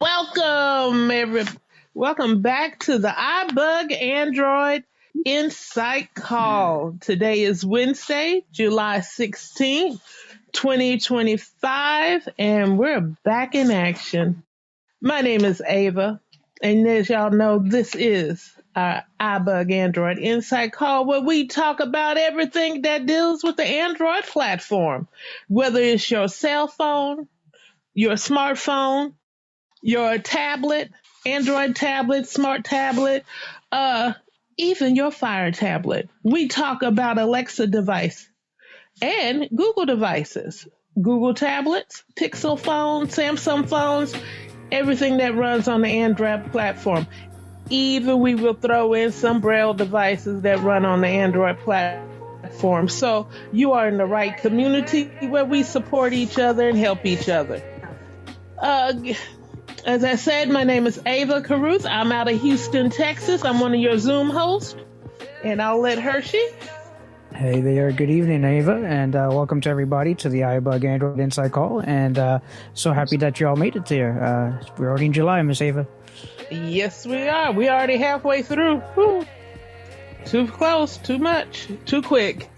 Welcome back to the iBug Android Insight Call. Today is Wednesday, July 16th, 2025, and we're back in action. My name is Ava, and as y'all know, this is our iBug Android Insight Call, where we talk about everything that deals with the Android platform, whether it's your cell phone, your smartphone, your tablet, Android tablet, smart tablet, even your Fire tablet. We talk about Alexa device and Google devices, Google tablets, Pixel phones, Samsung phones, everything that runs on the Android platform. Even we will throw in some Braille devices that run on the Android platform. So you are in the right community where we support each other and help each other. As I said, my name is Ava Caruth. I'm out of Houston, Texas. I'm one of your Zoom hosts, and I'll let Hershey. Hey there, good evening, Ava, and welcome to everybody to the iBug Android Insight Call, and so happy that you all made it there. We're already in July, Miss Ava. Yes, we are. We're already halfway through. Whew. Too close, too much, too quick.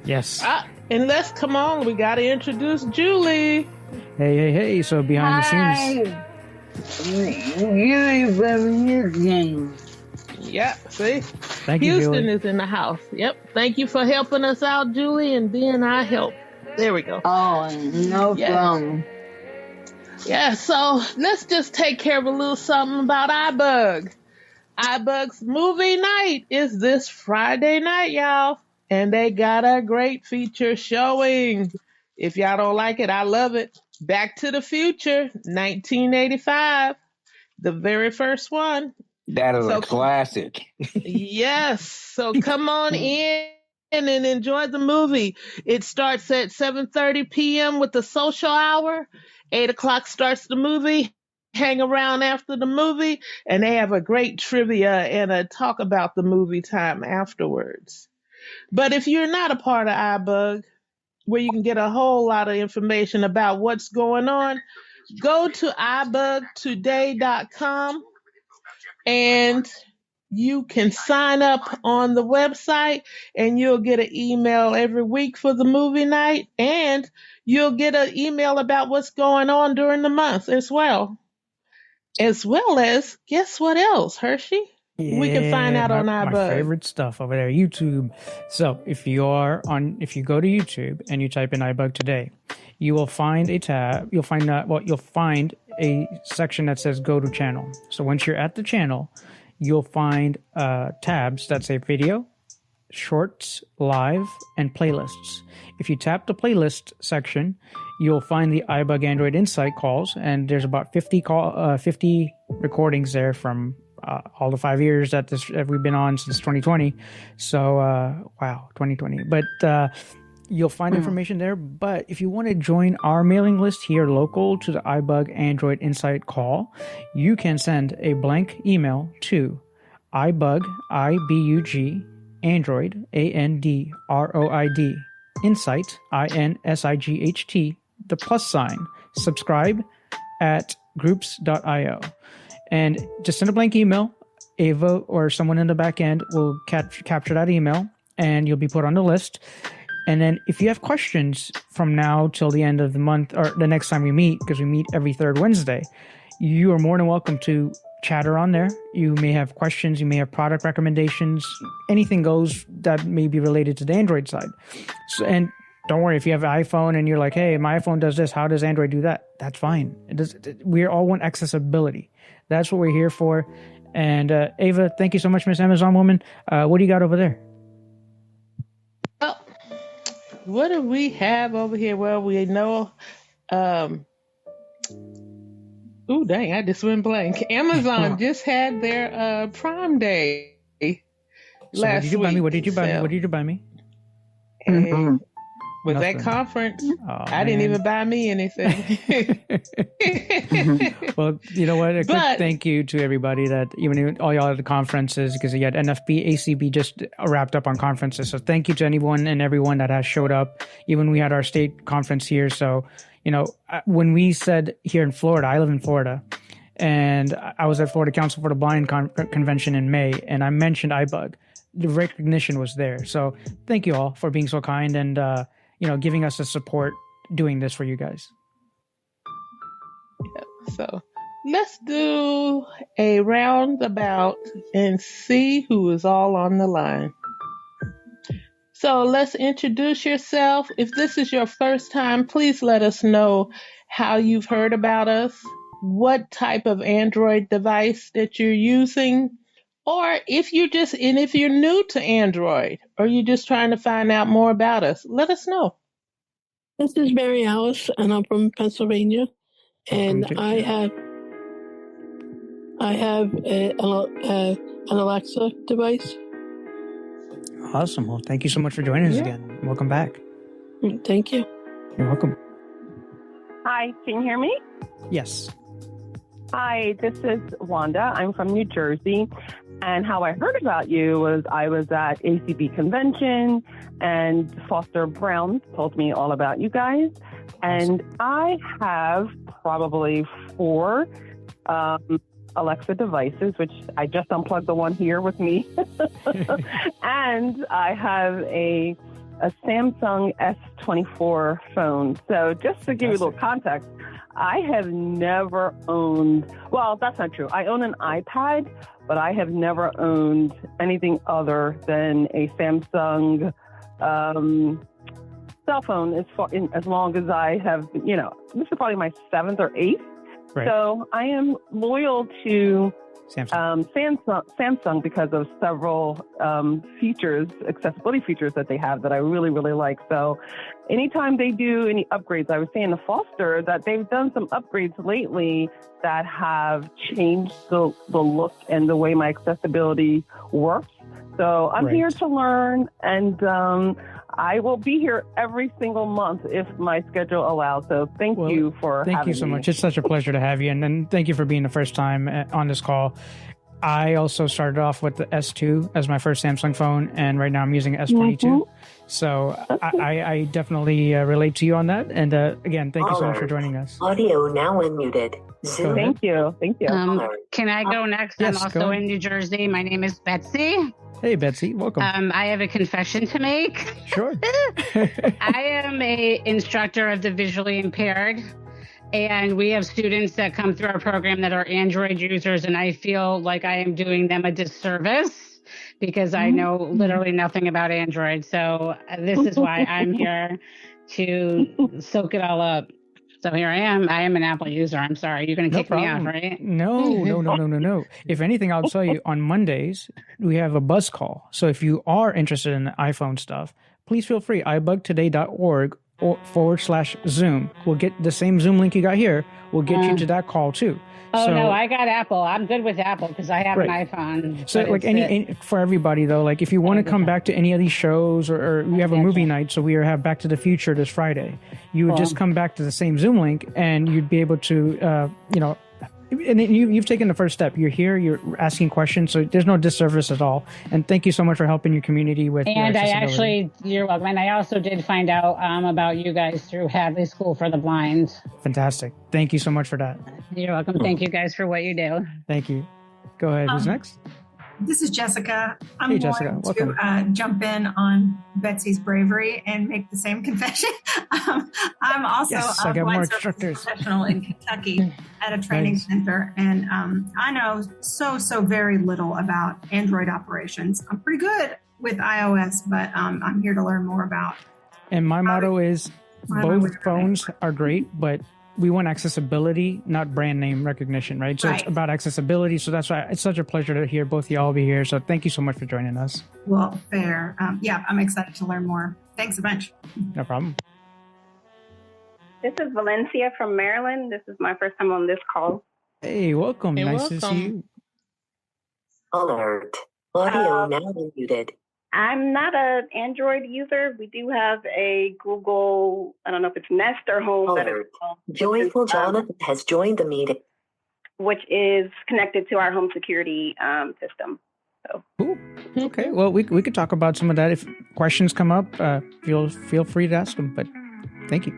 Yes. And let's come on, we got to introduce Julie. Hey, so behind the scenes. Yep, see? Thank you, Houston Julie. is in the house. Yep. Thank you for helping us out, Julie, and being our help. There we go. Oh, no problem. Yeah, so let's just take care of a little something about iBug. iBug's movie night is this Friday night, y'all. And they got a great feature showing. If y'all don't like it, I love it. Back to the Future, 1985. The very first one. That is a classic. Yes. So come on in and enjoy the movie. It starts at 7:30 p.m. with the social hour. 8 o'clock starts the movie. Hang around after the movie, and they have a great trivia and a talk about the movie time afterwards. But if you're not a part of iBug, where you can get a whole lot of information about what's going on, go to ibugtoday.com and you can sign up on the website and you'll get an email every week for the movie night, and you'll get an email about what's going on during the month as well. As well as, guess what else, Hershey? Yeah, we can find out on iBug. My favorite stuff over there, YouTube. So if you go to YouTube and you type in iBug Today, you will find a tab. You'll find a section that says Go to Channel. So once you're at the channel, you'll find tabs that say Video, Shorts, Live, and Playlists. If you tap the playlist section, you'll find the iBug Android Insight calls, and there's about 50 recordings there from all the 5 years that we've been on since 2020. So, wow, 2020. But you'll find information there. But if you want to join our mailing list here local to the iBug Android Insight call, you can send a blank email to iBug, IBUG, Android, ANDROID, Insight, INSIGHT, the +, subscribe at groups.io. And just send a blank email. Ava or someone in the back end will capture that email, and you'll be put on the list. And then if you have questions from now till the end of the month or the next time we meet, because we meet every third Wednesday, you are more than welcome to chatter on there. You may have questions, you may have product recommendations, anything goes that may be related to the Android side. So, and don't worry, if you have an iPhone and you're like, hey, my iPhone does this, how does Android do that? That's fine. We all want accessibility. That's what we're here for. And Ava, thank you so much, Miss Amazon Woman. What do you got over there? Well, what do we have over here? Well, we know... Ooh, dang, I just went blank. Amazon just had their Prime Day last week. What did you buy me? Hey, with Nothing. that conference, I man. didn't even buy me anything. Well, you know what? A quick thank you to everybody that even all y'all at the conferences, because you had NFB, ACB just wrapped up on conferences. So thank you to anyone and everyone that has showed up. Even we had our state conference here. So, you know, when we said here in Florida, I live in Florida, And I was at Florida Council for the Blind convention in May, and I mentioned iBug. The recognition was there. So thank you all for being so kind and giving us the support doing this for you guys. Yeah, so let's do a roundabout and see who is all on the line. So let's introduce yourself. If this is your first time, please let us know how you've heard about us, what type of Android device that you're using, or if you're new to Android or you're just trying to find out more about us, let us know. This is Mary Alice, and I'm from Pennsylvania, and I have an Alexa device. Awesome. Well, thank you so much for joining us again. Welcome back. Thank you. You're welcome. Hi, can you hear me? Yes. Hi, this is Wanda. I'm from New Jersey. And how I heard about you was I was at ACB convention and Foster Brown told me all about you guys. And I have probably 4 Alexa devices, which I just unplugged the one here with me. And I have a Samsung S24 phone. So just to give you a little context, I have never owned, well, that's not true. I own an iPad, but I have never owned anything other than a Samsung cell phone as long as I have, this is probably my 7th or 8th. Right. So I am loyal to Samsung because of several accessibility features that they have that I really, really like. So anytime they do any upgrades, I was saying to Foster that they've done some upgrades lately that have changed the look and the way my accessibility works. So I'm here to learn, and I will be here every single month if my schedule allows. So thank you for having me. Thank you so much. It's such a pleasure to have you. And then thank you for being the first time on this call. I also started off with the S2 as my first Samsung phone, and right now I'm using an S22. Mm-hmm. So I definitely relate to you on that. And again, thank you so much for joining us. Audio now unmuted. Thank you. Can I go next? Yes, I'm also in New Jersey. My name is Betsy. Hey, Betsy. Welcome. I have a confession to make. Sure. I am a instructor of the visually impaired. And we have students that come through our program that are Android users, and I feel like I am doing them a disservice because I know literally nothing about Android. So this is why I'm here to soak it all up. So here I am. I am an Apple user. I'm sorry. You're going to kick me out, right? No. If anything, I'll tell you, on Mondays, we have a buzz call. So if you are interested in the iPhone stuff, please feel free. ibugtoday.org /Zoom. We'll get the same Zoom link you got here. We'll get you to that call too. No, I got Apple. I'm good with Apple because I have an iPhone. So like for everybody though, like if you want to come back to any of these shows or we have a movie night, so we have Back to the Future this Friday, you would just come back to the same Zoom link and you'd be able to, and you've taken the first step. You're here, you're asking questions, so there's no disservice at all. And thank you so much for helping your community with your accessibility. You're welcome. And I also did find out about you guys through Hadley School for the Blind. Fantastic. Thank you so much for that. You're welcome. Thank you guys for what you do. Thank you. Go ahead. Who's next? This is Jessica. I'm going to jump in on Betsy's bravery and make the same confession. I'm also a blind service professional in Kentucky at a training center, and I know so very little about Android operations. I'm pretty good with iOS, but I'm here to learn more about. And my motto is both phones are great, but we want accessibility, not brand name recognition, right? So it's about accessibility. So that's why it's such a pleasure to hear both of y'all be here. So thank you so much for joining us. Well, fair. I'm excited to learn more. Thanks a bunch. No problem. This is Valencia from Maryland. This is my first time on this call. Hey, welcome. Nice to see you. Alert. Audio now unmuted. I'm not an Android user. We do have a Google, I don't know if it's Nest or Home. Alert. Joyful Jonathan has joined the meeting. Which is connected to our home security system. So. Cool. Okay. Well, we could talk about some of that. If questions come up, feel free to ask them. But thank you.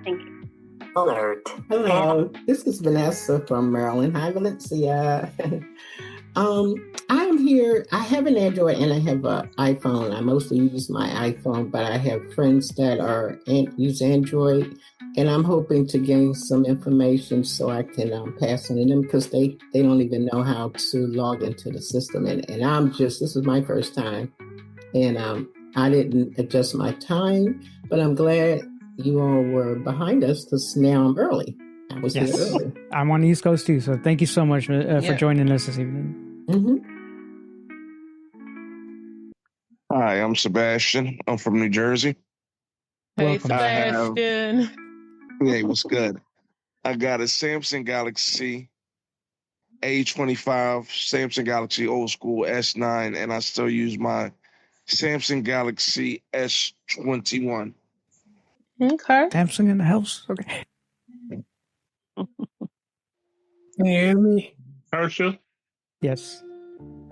Thank you. Alert. Hello, this is Vanessa from Maryland. Hi, Valencia. I'm here. I have an Android and I have an iPhone. I mostly use my iPhone, but I have friends that use Android, and I'm hoping to gain some information so I can pass on to them because they don't even know how to log into the system. And this is my first time, and I didn't adjust my time, but I'm glad you all were behind us because now I'm early. I was here early. I'm on the East Coast too, so thank you so much for joining us this evening. Mm-hmm. Hi, I'm Sebastian. I'm from New Jersey. Hey, Sebastian. Hey, what's good? I got a Samsung Galaxy A25, Samsung Galaxy old school S9, and I still use my Samsung Galaxy S21. Okay. Samsung in the house. Okay. Can you hear me? Hershey? Yes.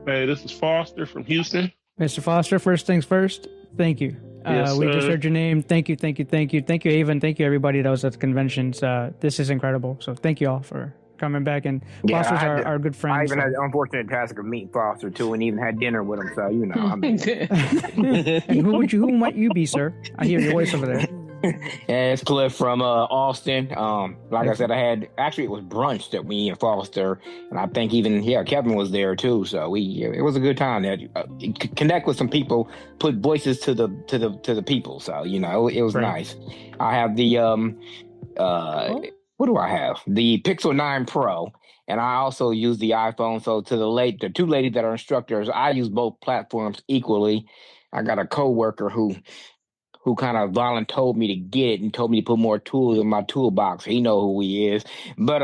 Hey, this is Foster from Houston. Mr. Foster, first things first, thank you. Yes, we just heard your name. Thank you, Ava, and thank you everybody that was at the conventions. This is incredible. So thank you all for coming back. And Foster's our good friend. I even had the unfortunate task of meeting Foster too, and even had dinner with him. So I mean. And who might you be, sir? I hear your voice over there. Yeah, it's Cliff from Austin. Like I said, it was brunch that me and Foster, and I think even Kevin was there too. So it was a good time. That connect with some people, put voices to the people. So it was nice. I have the what do I have? The Pixel 9 Pro, and I also use the iPhone. So to the two ladies that are instructors, I use both platforms equally. I got a coworker who kind of told me to get it and told me to put more tools in my toolbox. He know who he is. But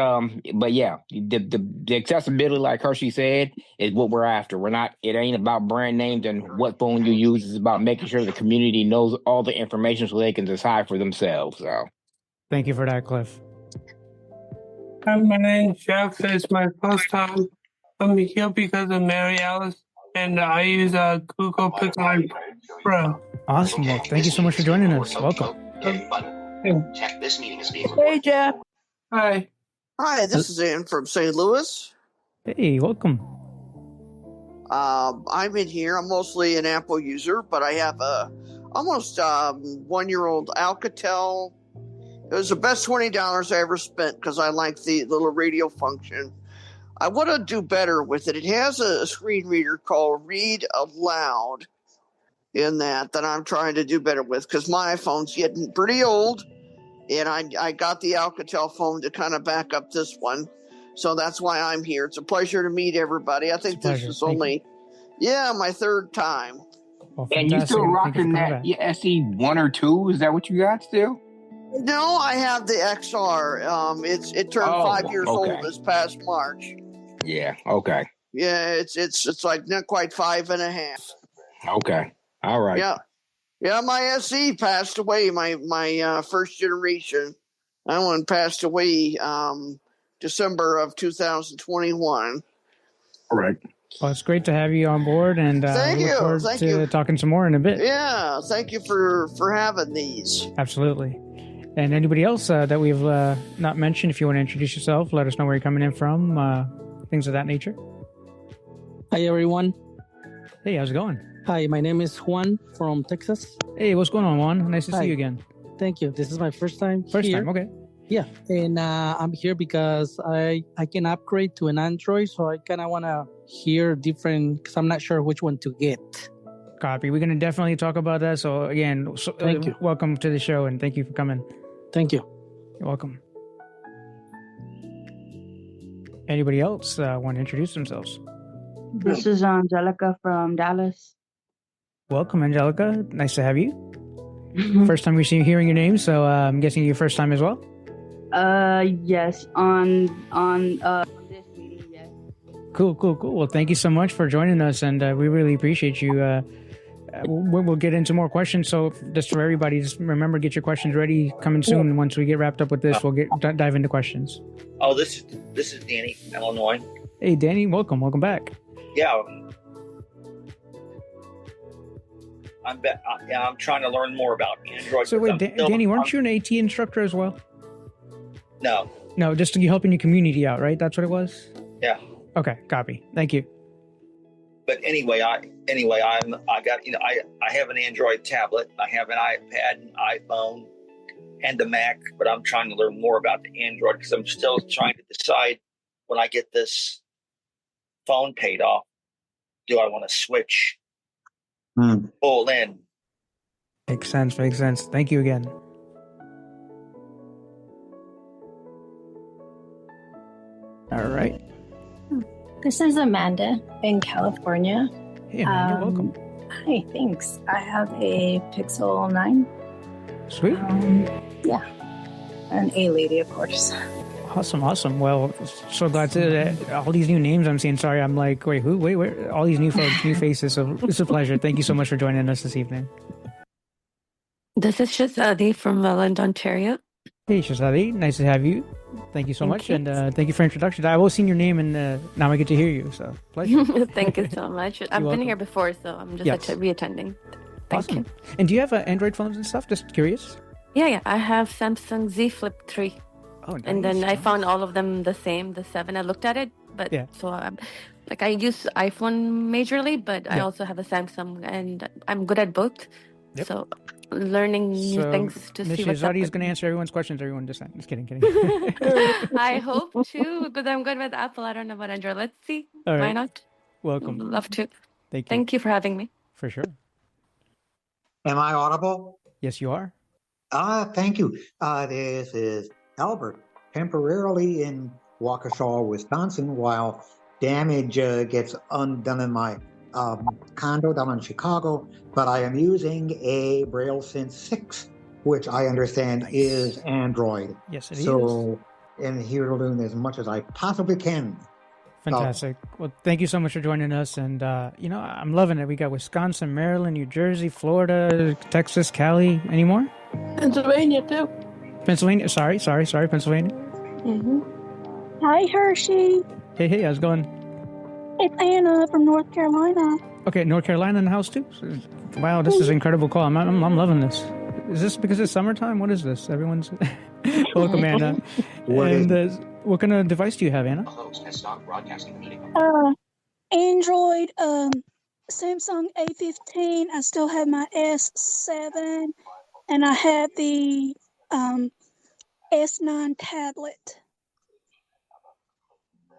yeah, the accessibility, like Hershey said, is what we're after. It ain't about brand names and what phone you use. It's about making sure the community knows all the information so they can decide for themselves. So thank you for that, Cliff. Hi, my name's Jeff. It's my first time. I'm here because of Mary Alice, and I use a Google Pixel 9 Pro. Awesome. Well, thank you so much for joining us. Welcome. Check this meeting is being Hey, Jeff. Hi. Hi, this is Ann from St. Louis. Hey, welcome. I'm in here. I'm mostly an Apple user, but I have a almost 1-year-old Alcatel. It was the best $20 I ever spent because I like the little radio function. I want to do better with it. It has a screen reader called Read Aloud in that I'm trying to do better with because my iPhone's getting pretty old, and I got the Alcatel phone to kind of back up this one. So that's why I'm here. It's a pleasure to meet everybody. I think this is only my third time. Well, and you still rocking that SE1 or 2? Is that what you got still? No, I have the XR. It turned 5 years old this past March. Yeah. Okay. Yeah, it's like not quite 5.5. Okay. All right. Yeah. My SE passed away. My first generation. That one passed away December of 2021. All right. Well, it's great to have you on board, and thank we look forward to talking some more in a bit. Yeah, thank you for having these. Absolutely. And anybody else that we've not mentioned, if you want to introduce yourself, let us know where you're coming in from, things of that nature. Hi, everyone. Hey, how's it going? Hi, my name is Juan from Texas. Hey, what's going on, Juan? Nice to see you again. Thank you. This is my first time First time, okay. Yeah, and I'm here because I can upgrade to an Android, so I kind of want to hear different, because I'm not sure which one to get. Copy. We're going to definitely talk about that. So again, thank you. Welcome to the show, and thank you for coming. Thank you. You're welcome. Anybody else want to introduce themselves? This is Angelica from Dallas. Welcome, Angelica. Nice to have you. First time we're hearing your name, so I'm guessing your first time as well? Yes, on this meeting, yes. Cool. Well, thank you so much for joining us, and we really appreciate you. We'll get into more questions, so just for everybody, just remember, get your questions ready. Coming soon. Once we get wrapped up with this, we'll dive into questions. Oh, this is Danny, Illinois. Hey, Danny, welcome back. Yeah. I'm trying to learn more about Android. So wait, Danny, weren't you an AT instructor as well? No. No, just helping your community out, right? That's what it was? Yeah. Okay, copy. Thank you. But anyway, I got, I have an Android tablet, I have an iPad, an iPhone, and a Mac, but I'm trying to learn more about the Android because I'm still trying to decide when I get this phone paid off, do I want to switch full in? Makes sense. Thank you again. All right. This is Amanda in California. Hey, Amanda, welcome. Hi, thanks. I have a Pixel 9. Sweet. Yeah. An A lady, of course. Awesome. Well, so glad to all these new names I'm seeing. Sorry, I'm like, wait, who? Wait, where? All these new folks, new faces. So it's a pleasure. Thank you so much for joining us this evening. This is Shazadi from Welland, Ontario. Hey, Shazadi. Nice to have you. Thank you so much. And thank you for introduction. I've always seen your name, and now I get to hear you. So, pleasure. Thank you so much. I've been here before, so I'm just re-attending. Thank you. And do you have Android phones and stuff? Just curious. Yeah. I have Samsung Z Flip 3. Oh, nice. And then I found all of them the same, the 7. I looked at it, but so I use iPhone majorly, but I also have a Samsung, and I'm good at both. Yep. So learning new things to see what's up. Shazadi is going to answer everyone's questions. Everyone just kidding. I hope to, because I'm good with Apple. I don't know about Android. Let's see. All right. Why not? Welcome. Love to. Thank you. Thank you for having me. For sure. Am I audible? Yes, you are. Thank you. This is Albert, temporarily in Waukesha, Wisconsin, while damage gets undone in my condo down in Chicago, but I am using a BrailleSense 6, which I understand is Android. Yes, it is. So, and here doing as much as I possibly can. Fantastic. Well, thank you so much for joining us. And, I'm loving it. We got Wisconsin, Maryland, New Jersey, Florida, Texas, Cali. Any more? Pennsylvania, too. Pennsylvania. Sorry, Pennsylvania. Mm-hmm. Hi, Hershey. Hey, how's it going? It's Anna from North Carolina. Okay, North Carolina in the house, too? Wow, this is an incredible call. I'm loving this. Is this because it's summertime? What is this? Everyone's... Welcome, Anna. What kind of device do you have, Anna? Android, Samsung A15. I still have my S7, and I have the S9 tablet.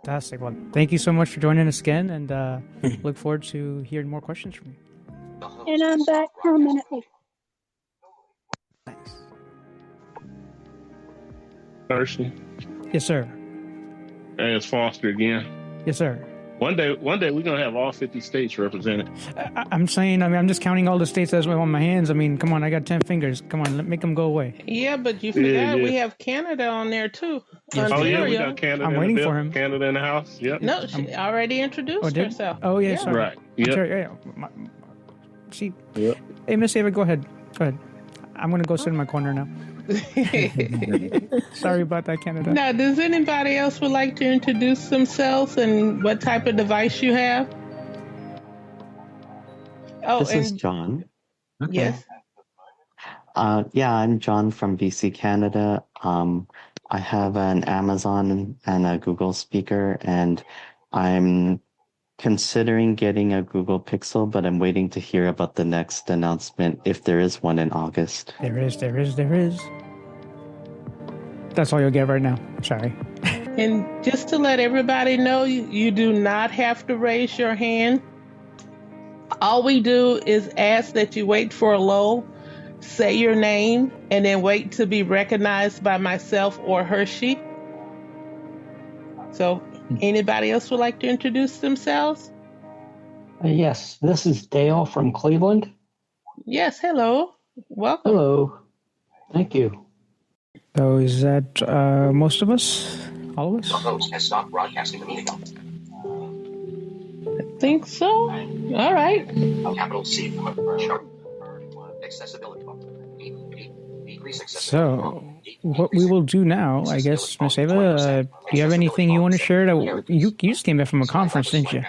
Fantastic. Well, thank you so much for joining us again, and look forward to hearing more questions from you. And I'm back permanently. Nice. Hershey. Yes, sir. Hey, it's Foster again. Yes, sir. One day we're gonna have all 50 states represented. I'm just counting all the states as well on my hands. I mean, come on, I got 10 fingers. Come on, make them go away. Yeah, but you forgot we have Canada on there too. Yes, oh yeah, we got Canada. I'm waiting for him. Canada in the house. Yep. No, she already introduced herself. Oh yeah, sorry. Right. Yep. See. Yep. Hey, Miss Ava, go ahead. I'm gonna go sit in my corner now. Sorry about that, Canada. Now, does anybody else would like to introduce themselves and what type of device you have? Oh, this is John. Okay. Yes. I'm John from BC, Canada. I have an Amazon and a Google speaker, and I'm considering getting a Google Pixel, but I'm waiting to hear about the next announcement if there is one in August. There is. That's all you'll get right now. Sorry. And just to let everybody know, you do not have to raise your hand. All we do is ask that you wait for a lull, say your name, and then wait to be recognized by myself or Hershey. So, anybody else would like to introduce themselves? Yes, this is Dale from Cleveland. Yes, hello. Welcome. Hello. Thank you. So is that most of us? All of us? The host has stopped broadcasting the meeting. I think so. All right. Capital C. Accessibility. So, what we will do now, I guess, Miss Ava, do you have anything you want to share? You just came back from a conference, didn't you?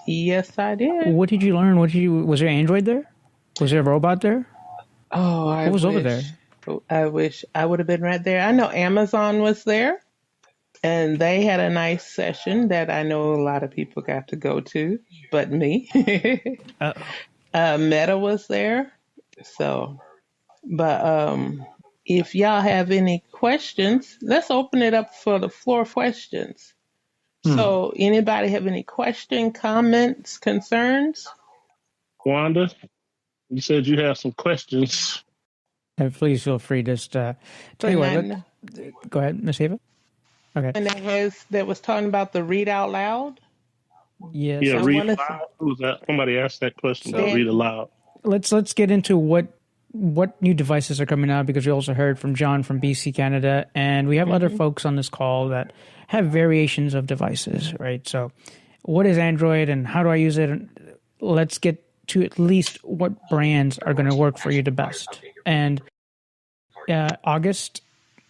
Yes, I did. What did you learn? Was there Android there? Was there a robot there? Oh, what was over there? I wish I would have been right there. I know Amazon was there, and they had a nice session that I know a lot of people got to go to, but me. Meta was there. So, but if y'all have any questions, let's open it up for the floor questions. So, anybody have any question, comments, concerns? Wanda, you said you have some questions. And please feel free to just tell you what. Go ahead, Miss Ava. Okay. And that was talking about the read out loud. Yes. Yeah, read aloud. Who was that? Somebody asked that question. So, read aloud. Let's get into what new devices are coming out, because we also heard from John from BC, Canada, and we have other folks on this call that have variations of devices, right? So, what is Android and how do I use it? Let's get to at least what brands are going to work for you the best. And August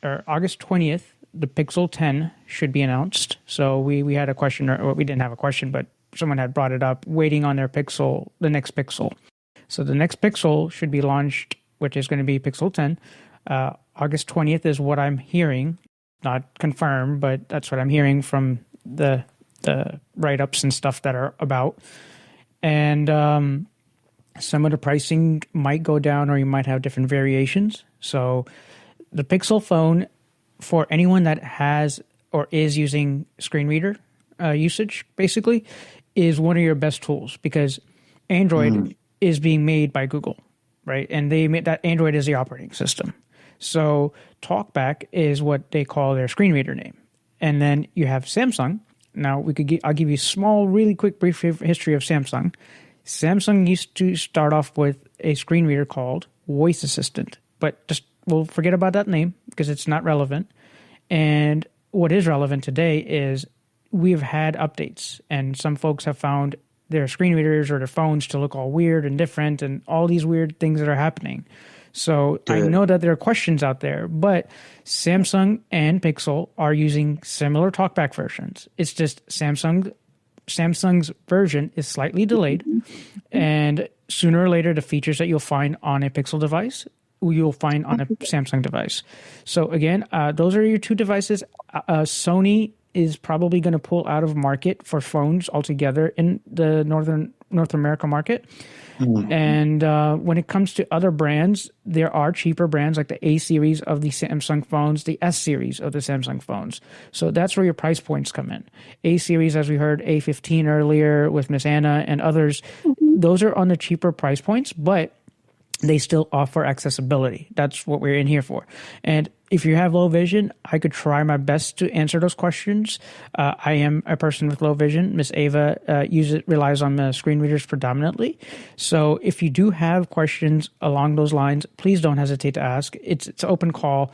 20th, the Pixel 10 should be announced. So we had a question, or we didn't have a question, but someone had brought it up, waiting on their Pixel, the next Pixel. So the next Pixel should be launched, which is going to be Pixel 10. August 20th is what I'm hearing, not confirmed, but that's what I'm hearing from the write-ups and stuff that are about. And some of the pricing might go down, or you might have different variations. So the Pixel phone, for anyone that has or is using screen reader usage, basically, is one of your best tools, because Android is being made by Google, right? And they made that Android is the operating system. So TalkBack is what they call their screen reader name. And then you have Samsung. Now I'll give you a small, really quick, brief history of Samsung. Samsung used to start off with a screen reader called Voice Assistant, but just we'll forget about that name because it's not relevant. And what is relevant today is we've had updates, and some folks have found their screen readers or their phones to look all weird and different, and all these weird things that are happening. So I know that there are questions out there, but Samsung and Pixel are using similar TalkBack versions. It's just Samsung's version is slightly delayed, and sooner or later, the features that you'll find on a Pixel device, you'll find on a Samsung device. So again, those are your two devices. Sony is probably going to pull out of market for phones altogether in the North America market. And when it comes to other brands, there are cheaper brands like the A series of the Samsung phones, the S series of the Samsung phones. So that's where your price points come in. A series, as we heard, A15 earlier with Miss Anna and others, those are on the cheaper price points, but they still offer accessibility. That's what we're in here for. And if you have low vision, I could try my best to answer those questions. I am a person with low vision. Miss Ava relies on the screen readers predominantly. So if you do have questions along those lines, please don't hesitate to ask. It's an open call.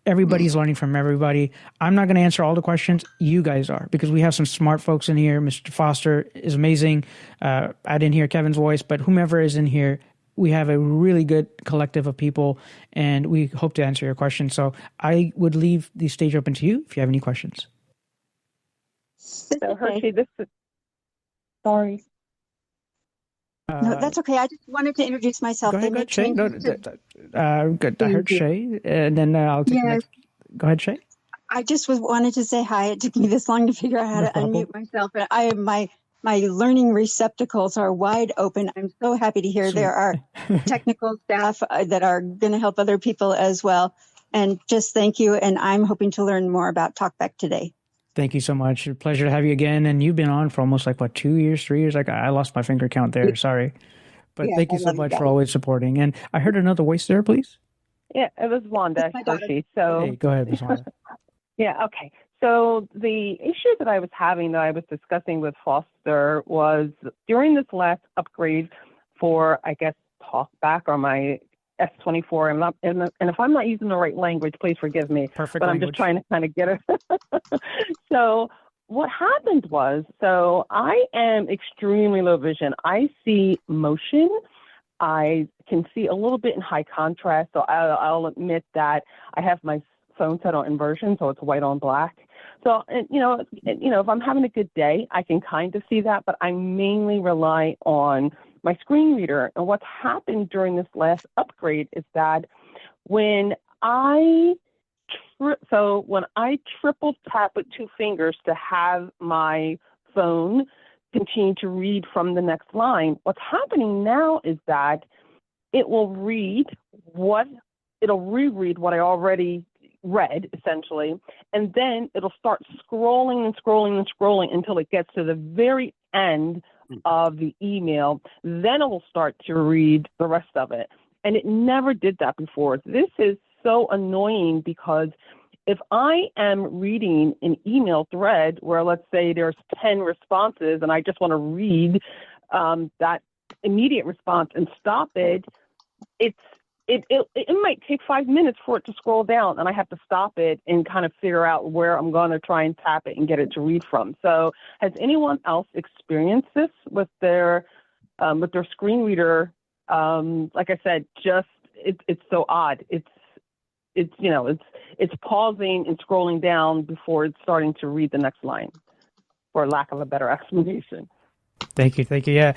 Everybody's learning from everybody. I'm not going to answer all the questions. You guys are, because we have some smart folks in here. Mr. Foster is amazing. I didn't hear Kevin's voice, but whomever is in here, we have a really good collective of people, and we hope to answer your questions. So I would leave the stage open to you if you have any questions. So Hershey, this is... Sorry. No, that's okay. I just wanted to introduce myself. Go ahead, Shay. No, good. I heard Shay, and then I'll take the next. Go ahead, Shay. I just wanted to say hi. It took me this long to figure out how to unmute myself, and my learning receptacles are wide open. I'm so happy to hear there are technical staff that are going to help other people as well. And just thank you. And I'm hoping to learn more about TalkBack today. Thank you so much. Pleasure to have you again. And you've been on for almost 2 years, 3 years. I lost my finger count there. Sorry. But thank you so much for always supporting. And I heard another voice there, please. Yeah, it was Wanda Hershey. So hey, go ahead, Ms. Wanda. Yeah, okay. So the issue that I was having, that I was discussing with Foster, was during this last upgrade for, I guess, TalkBack or my S24. I'm not, and if I'm not using the right language, please forgive me. Perfect but language. I'm just trying to kind of get it. So what happened was, so I am extremely low vision. I see motion. I can see a little bit in high contrast. So I'll admit that I have my phone set on inversion, so it's white on black. So, if I'm having a good day, I can kind of see that, but I mainly rely on my screen reader. And what's happened during this last upgrade is that When I when I triple tap with two fingers to have my phone continue to read from the next line, what's happening now is that it will reread what I already read, essentially, and then it'll start scrolling and scrolling and scrolling until it gets to the very end of the email. Then it will start to read the rest of it. And it never did that before. This is so annoying because if I am reading an email thread where, let's say, there's 10 responses and I just want to read that immediate response and stop it, it might take 5 minutes for it to scroll down, and I have to stop it and kind of figure out where I'm going to try and tap it and get it to read from. So has anyone else experienced this with their screen reader? Like I said, it's so odd. It's pausing and scrolling down before it's starting to read the next line, for lack of a better explanation. Thank you. Yeah.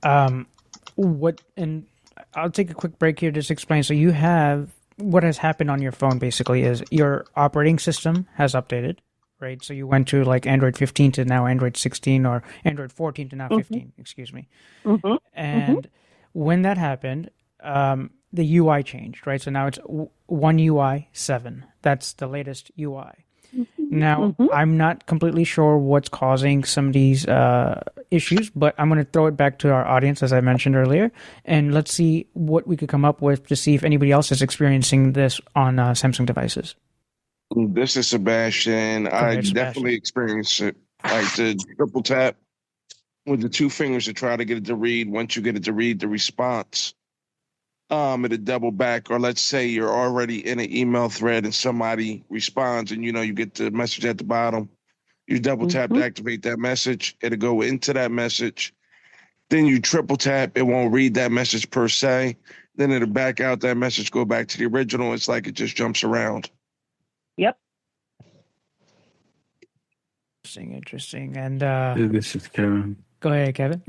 And I'll take a quick break here to just explain. So you have, what has happened on your phone basically is your operating system has updated, right? So you went to like Android 15 to now Android 16, or Android 14 to now 15, excuse me. And when that happened, the UI changed, right? So now it's One UI 7. That's the latest UI. Now, I'm not completely sure what's causing some of these issues, but I'm going to throw it back to our audience, as I mentioned earlier, and let's see what we could come up with to see if anybody else is experiencing this on Samsung devices. This is Sebastian. I definitely experienced it. Like the triple tap with the two fingers to try to get it to read. Once you get it to read the response, it'll double back. Or let's say you're already in an email thread and somebody responds and you get the message at the bottom. You double tap to activate that message. It'll go into that message. Then you triple tap. It won't read that message per se. Then it'll back out that message, go back to the original. It's like it just jumps around. Yep. Interesting. And this is Kevin. Go ahead, Kevin.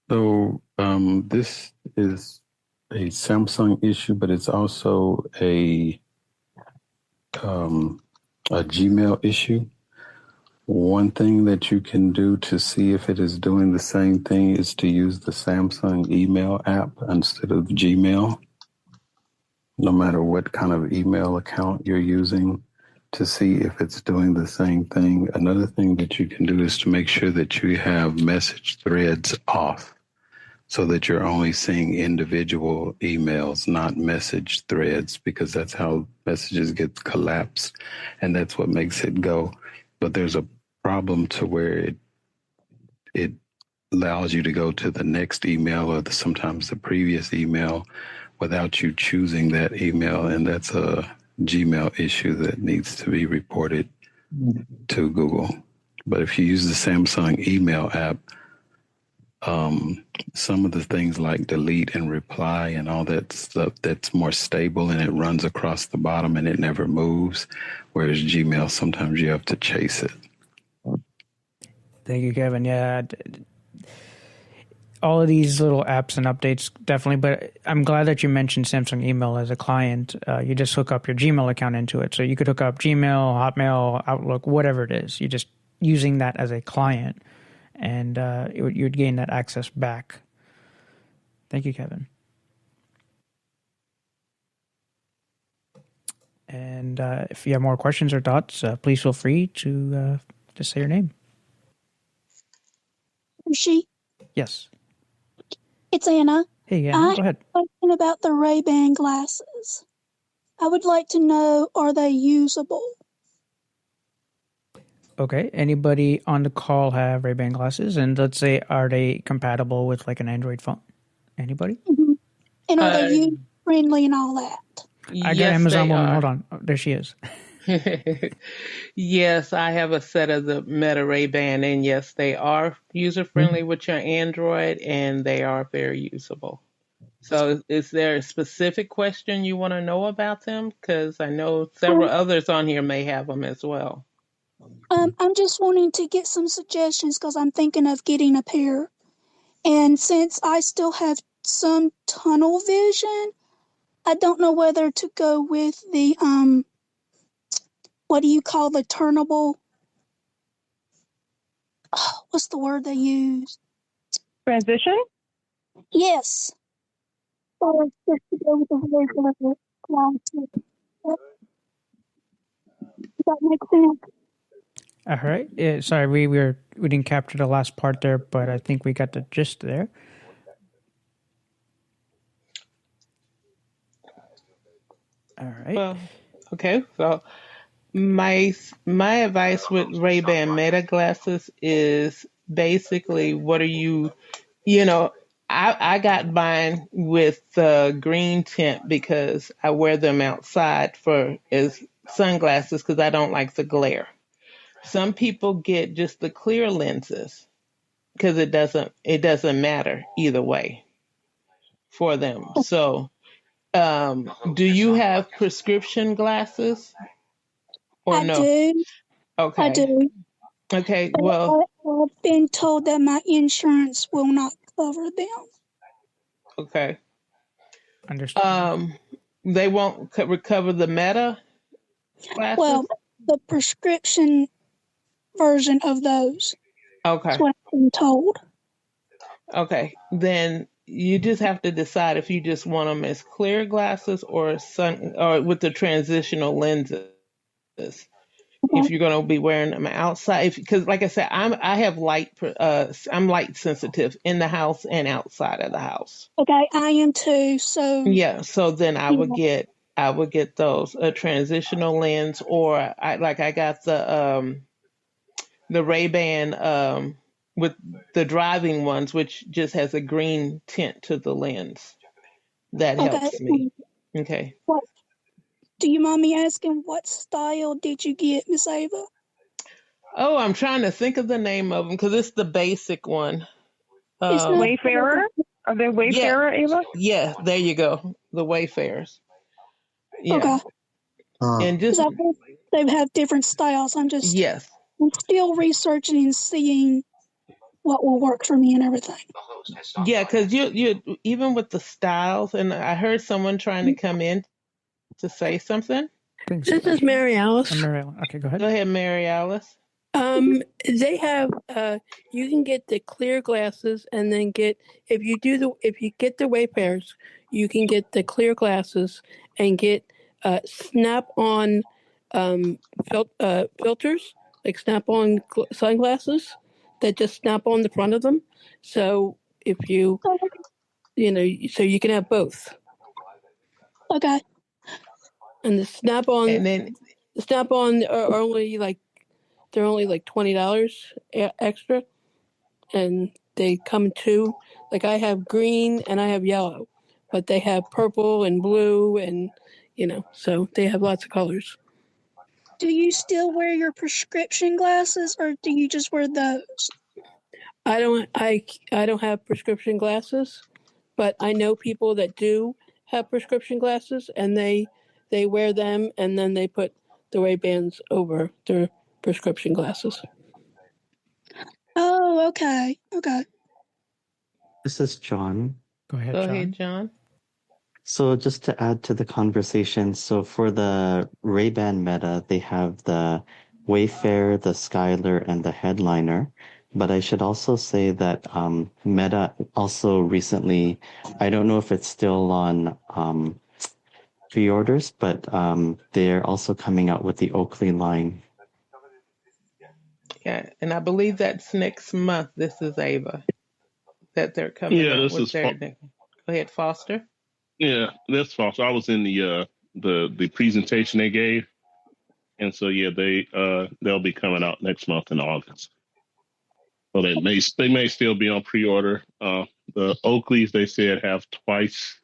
So this is a Samsung issue, but it's also a Gmail issue. One thing that you can do to see if it is doing the same thing is to use the Samsung email app instead of Gmail, no matter what kind of email account you're using, to see if it's doing the same thing. Another thing that you can do is to make sure that you have message threads off, so that you're only seeing individual emails, not message threads, because that's how messages get collapsed, and that's what makes it go. But there's a problem to where it allows you to go to the next email or sometimes the previous email without you choosing that email, and that's a Gmail issue that needs to be reported to Google. But if you use the Samsung email app, some of the things like delete and reply and all that stuff, that's more stable and it runs across the bottom and it never moves. Whereas Gmail, sometimes you have to chase it. Thank you, Kevin. Yeah. All of these little apps and updates, definitely. But I'm glad that you mentioned Samsung Email as a client. You just hook up your Gmail account into it. So you could hook up Gmail, Hotmail, Outlook, whatever it is. You're just using that as a client, and you'd gain that access back. Thank you, Kevin. And if you have more questions or thoughts, please feel free to just say your name. Hershey? Yes. It's Anna. Hey, Anna, go ahead. I have a question about the Ray-Ban glasses. I would like to know, are they usable? Okay. Anybody on the call have Ray-Ban glasses? And let's say, are they compatible with like an Android phone? Anybody? Mm-hmm. And are they user-friendly and all that? I got Amazon woman. Hold on. Oh, there she is. Yes, I have a set of the Meta Ray-Ban, and yes, they are user-friendly with your Android, and they are very usable. So is there a specific question you want to know about them? Because I know several others on here may have them as well. I'm just wanting to get some suggestions because I'm thinking of getting a pair. And since I still have some tunnel vision, I don't know whether to go with the what do you call the turnable? Oh, what's the word they use? Transition? Yes. Or just to go with the regular glasses. Does that make sense? All right. Sorry, we didn't capture the last part there, but I think we got the gist there. All right. Well, okay. So my advice with Ray-Ban Meta glasses is basically what are you know, I got mine with green tint because I wear them outside as sunglasses because I don't like the glare. Some people get just the clear lenses because it doesn't matter either way for them. So, do you have prescription glasses or I no? do. Okay. I do. Okay. Well, I've been told that my insurance will not cover them. okay. Understand. They won't recover the Meta glasses. Well, the prescription version of those. Okay. That's what I've been told. Okay. Then you just have to decide if you just want them as clear glasses or with the transitional lenses. If you're going to be wearing them outside, because like I said, I'm light sensitive in the house and outside of the house. Okay, I am too. So Yeah, so then I would get those a transitional lens, or I got the Ray-Ban with the driving ones, which just has a green tint to the lens. That helps me. Okay. What, do you mind me asking what style did you get, Miss Ava? Oh, I'm trying to think of the name of them because it's the basic one. Wayfarer? Are they Wayfarer, Ava? Yeah, there you go. The Wayfarers. Yeah. Okay. And just they have different styles. I'm still researching and seeing what will work for me and everything. Yeah, because you even with the styles, and I heard someone trying to come in to say something. This is Mary Alice. Mary Alice. Okay, go ahead. Go ahead, Mary Alice. They have you can get the clear glasses and then if you get the Wayfarers, you can get the clear glasses and get snap-on filters, like snap-on sunglasses that just snap on the front of them. So if you so you can have both. Okay. And the snap-on are only they're only like $20 extra, and they come to I have green and I have yellow, but they have purple and blue and so they have lots of colors. Do you still wear your prescription glasses, or do you just wear those? I don't have prescription glasses, but I know people that do have prescription glasses, and they wear them and then they put the Ray-Bans over their prescription glasses. Oh, okay. Okay. This is John. Go ahead, John. So just to add to the conversation, so for the Ray-Ban Meta, they have the Wayfarer, the Skylar, and the Headliner. But I should also say that Meta also recently, I don't know if it's still on pre-orders, but they're also coming out with the Oakley line. Yeah, and I believe that's next month. This is Ava that they're coming out with their. Go ahead, Foster. Yeah, that's Foster. I was in the presentation they gave, and so yeah, they'll be coming out next month in August. So they may still be on pre-order. The Oakleys they said have twice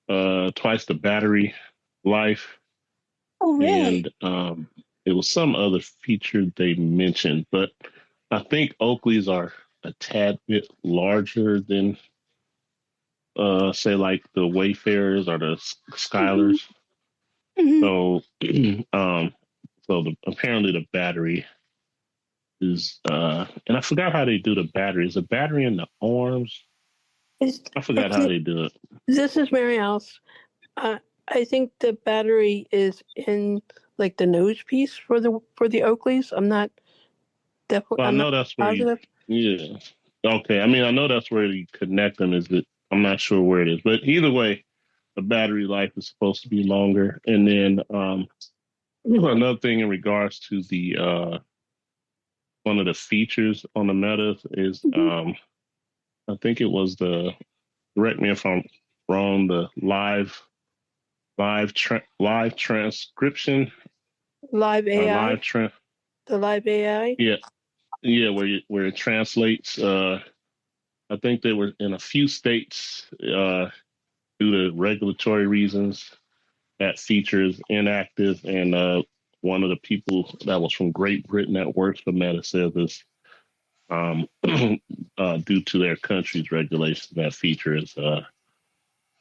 the battery life. Oh, really? And it was some other feature they mentioned, but I think Oakleys are a tad bit larger than say like the Wayfarers or the Skylers. Mm-hmm. So apparently the battery is and I forgot how they do the battery. Is the battery in the arms? I forgot how they do it. This is Mary Alice. I think the battery is in like the nose piece for the Oakleys. I'm not definitely. Well, I I'm know not that's where positive. yeah. Okay. I mean, I know that's where you connect them. Is that I'm not sure where it is, but either way, the battery life is supposed to be longer. And then another thing in regards to the one of the features on the Meta is I think it was correct me if I'm wrong, the live transcription, Live AI. The live AI. Yeah, where it translates. I think they were in a few states due to regulatory reasons that feature is inactive, and one of the people that was from Great Britain that works for Meta says this due to their country's regulations, that feature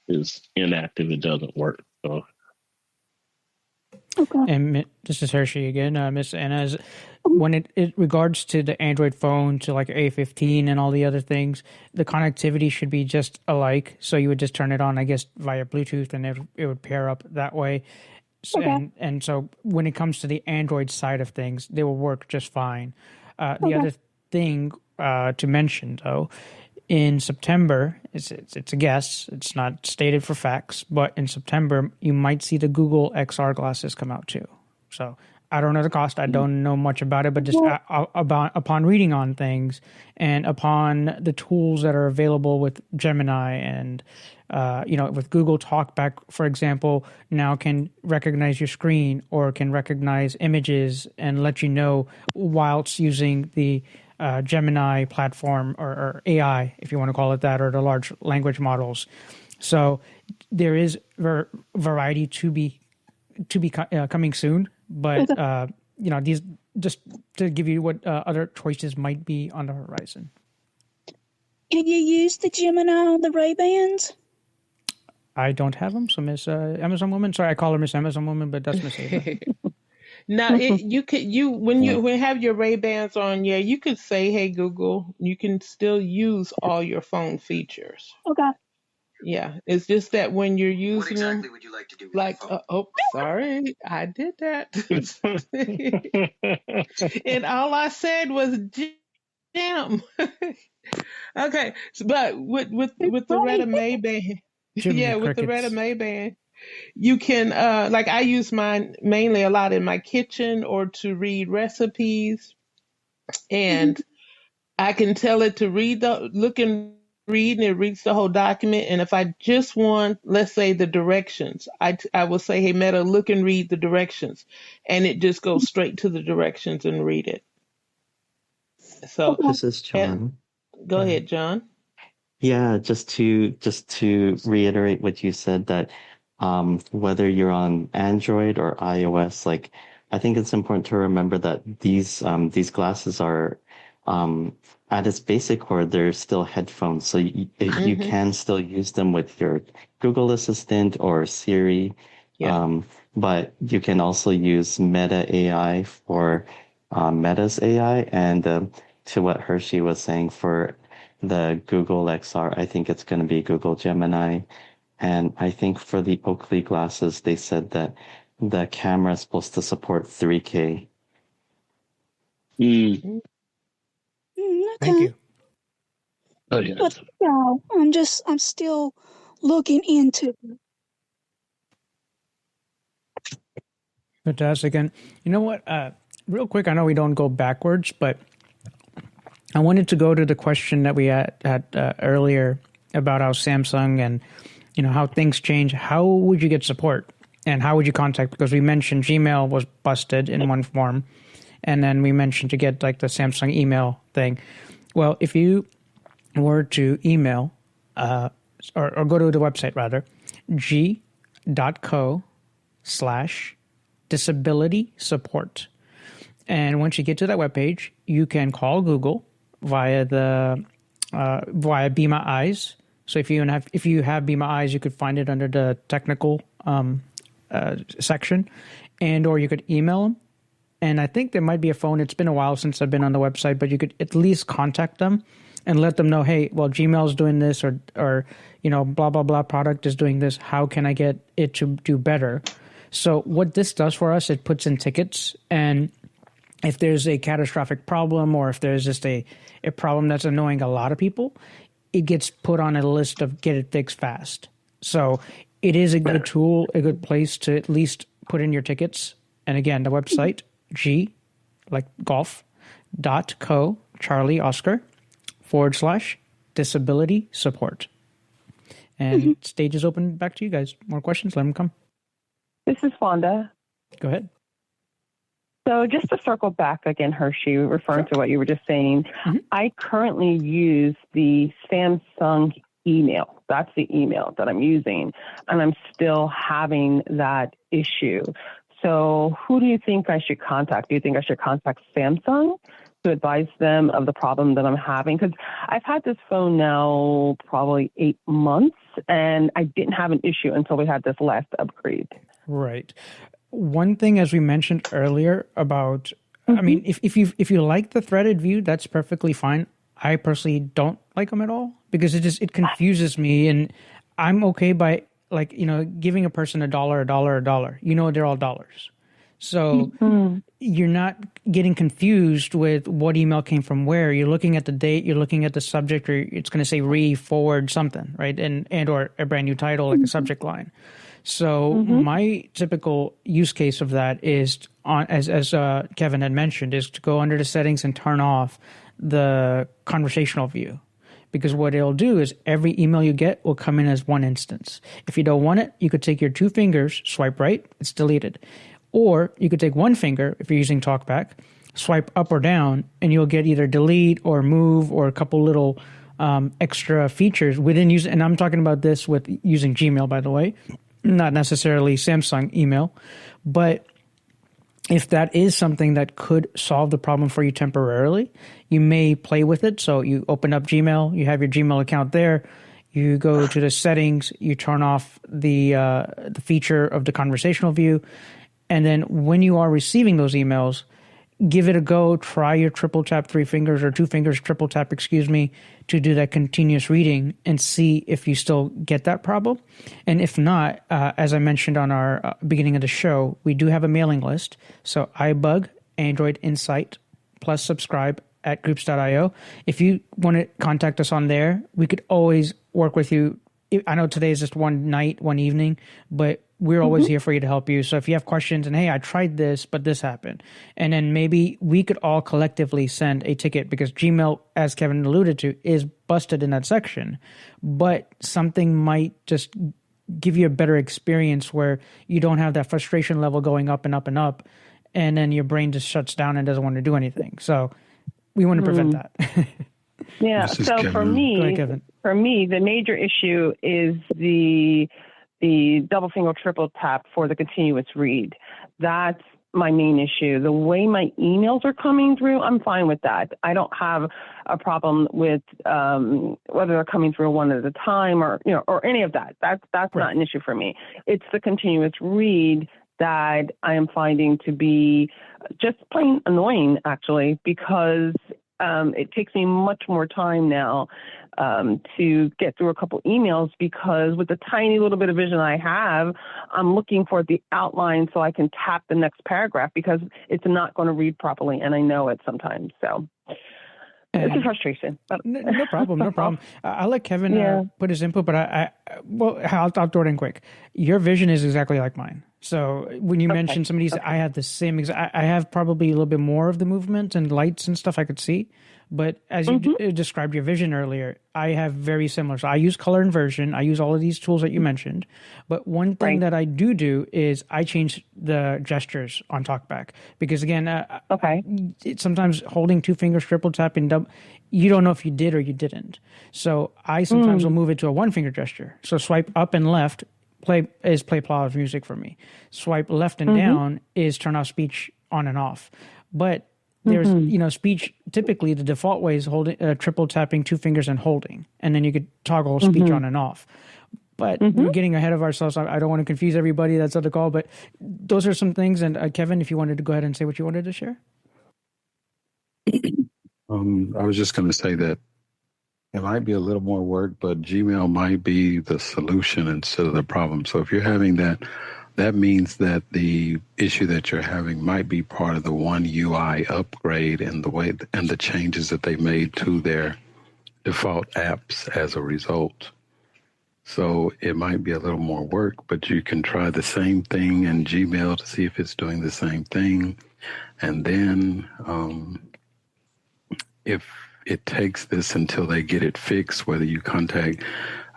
is inactive. It doesn't work. So. And this is Hershey again, Miss Anna. When it regards to the Android phone, to like A15 and all the other things, the connectivity should be just alike. So you would just turn it on, I guess, via Bluetooth, and it would pair up that way. And so when it comes to the Android side of things, they will work just fine. The other thing to mention, though, in September, it's a guess, it's not stated for facts, but in September, you might see the Google XR glasses come out too. So I don't know the cost. I don't know much about it, but just upon reading on things and upon the tools that are available with Gemini and, with Google Talkback, for example, now can recognize your screen or can recognize images and let you know whilst using the Gemini platform or AI, if you want to call it that, or the large language models. So there is variety to be coming soon, but these just to give you what other choices might be on the horizon. Can you use the Gemini on the Ray-Bans? I don't have them, so Miss Amazon Woman. Sorry, I call her Miss Amazon Woman, but that's Miss Ava. Now, when you have your Ray-Bans on, you could say, "Hey Google," you can still use all your phone features. Okay. Yeah, it's just that when you're using what exactly them, would you like to do? Sorry, I did that. And all I said was jam. Okay, but with the Retta Mayband, with the Retta Mayband, you can like I use mine mainly a lot in my kitchen or to read recipes, and I can tell it to look and read, and it reads the whole document. And if I just want, let's say, the directions, I will say, "Hey Meta, look and read the directions," and it just goes straight to the directions and read it. So this is John. Go ahead, John. Yeah, just to reiterate what you said, that whether you're on Android or iOS, like I think it's important to remember that these glasses are at its basic core, they're still headphones. So you can still use them with your Google Assistant or Siri. But you can also use Meta AI for Meta's AI, and to what Hershey was saying for the Google XR, I think it's going to be Google Gemini. And I think for the Oakley glasses, they said that the camera is supposed to support 3K. Okay. Thank you. Oh, yeah. But I'm still looking into it. Fantastic. And you know what? Real quick, I know we don't go backwards, but I wanted to go to the question that we had earlier about how Samsung and how things change. How would you get support, and how would you contact? Because we mentioned Gmail was busted in one form, and then we mentioned to get like the Samsung email thing. Well, if you were to email or go to the website rather, g.co/disability support. And once you get to that webpage, you can call Google via Be My Eyes. So if you have Be My Eyes, you could find it under the technical section, or you could email them. And I think there might be a phone. It's been a while since I've been on the website, but you could at least contact them and let them know, hey, well, Gmail is doing this, or blah blah blah product is doing this. How can I get it to do better? So what this does for us, it puts in tickets, and if there's a catastrophic problem, or if there's just a problem that's annoying a lot of people, it gets put on a list of get it fixed fast. So it is a good tool, a good place to at least put in your tickets. And again, the website, G, like golf, .co, Charlie Oscar, /disability support. And stage is open back to you guys. More questions? Let them come. This is Wanda. Go ahead. So just to circle back again, Hershey, referring to what you were just saying, I currently use the Samsung email. That's the email that I'm using, and I'm still having that issue. So who do you think I should contact? Do you think I should contact Samsung to advise them of the problem that I'm having? Because I've had this phone now probably 8 months, and I didn't have an issue until we had this last upgrade. Right. One thing, as we mentioned earlier about, I mean, if you like the threaded view, that's perfectly fine. I personally don't like them at all because it confuses me, and I'm okay by giving a person $1. They're all dollars. So you're not getting confused with what email came from where. You're looking at the date, you're looking at the subject, or it's going to say re-forward something, right? And or a brand new title like a subject line. So my typical use case of that is as Kevin had mentioned, is to go under the settings and turn off the conversational view. Because what it'll do is every email you get will come in as one instance. If you don't want it, you could take your 2 fingers, swipe right, it's deleted. Or you could take 1 finger, if you're using TalkBack, swipe up or down, and you'll get either delete or move or a couple little extra features within using. And I'm talking about this with using Gmail, by the way, not necessarily Samsung email. But if that is something that could solve the problem for you temporarily, you may play with it. So you open up Gmail, you have your Gmail account there, you go to the settings, you turn off the feature of the conversational view, and then when you are receiving those emails, give it a go. Try your triple tap 3 fingers or 2 fingers triple tap, to do that continuous reading and see if you still get that problem. And if not, as I mentioned on our beginning of the show, we do have a mailing list. So iBug, Android Insight, plus subscribe at groups.io. If you want to contact us on there, we could always work with you. I know today is just one night, one evening, but we're always here for you to help you. So if you have questions and, hey, I tried this, but this happened, and then maybe we could all collectively send a ticket, because Gmail, as Kevin alluded to, is busted in that section, but something might just give you a better experience where you don't have that frustration level going up and up and up, and then your brain just shuts down and doesn't want to do anything. So we want to prevent that. Yeah. So Kevin. for me, Go ahead, Kevin. The major issue is the double finger triple tap for the continuous read. That's my main issue. The way my emails are coming through, I'm fine with that. I don't have a problem with whether they're coming through one at a time or any of that. That's not an issue for me. It's the continuous read that I am finding to be just plain annoying, actually, because it takes me much more time now to get through a couple emails, because with the tiny little bit of vision I have, I'm looking for the outline so I can tap the next paragraph, because it's not going to read properly, and I know it sometimes. So it's a frustration. No problem. I'll let Kevin put his input, but I'll throw it in quick. Your vision is exactly like mine. So when you mentioned some of these, I have the same. I have probably a little bit more of the movement and lights and stuff I could see. But as you described your vision earlier, I have very similar. So I use color inversion. I use all of these tools that you mentioned. But one thing that I do is I change the gestures on TalkBack, because again, sometimes holding 2 fingers, triple tapping, you don't know if you did or you didn't. So I sometimes will move it to a 1 finger gesture. So swipe up and left play pause music for me. Swipe left and down is turn off speech on and off. But there's, speech, typically the default way is holding, triple tapping 2 fingers and holding, and then you could toggle speech on and off. But we're getting ahead of ourselves. I don't want to confuse everybody that's on the call, but those are some things. And Kevin, if you wanted to go ahead and say what you wanted to share. I was just going to say that It might be a little more work, but Gmail might be the solution instead of the problem. So if you're having that, that means that the issue that you're having might be part of the One UI upgrade and the way and the changes that they made to their default apps as a result. So it might be a little more work, but you can try the same thing in Gmail to see if it's doing the same thing. And then if it takes this until they get it fixed, whether you contact,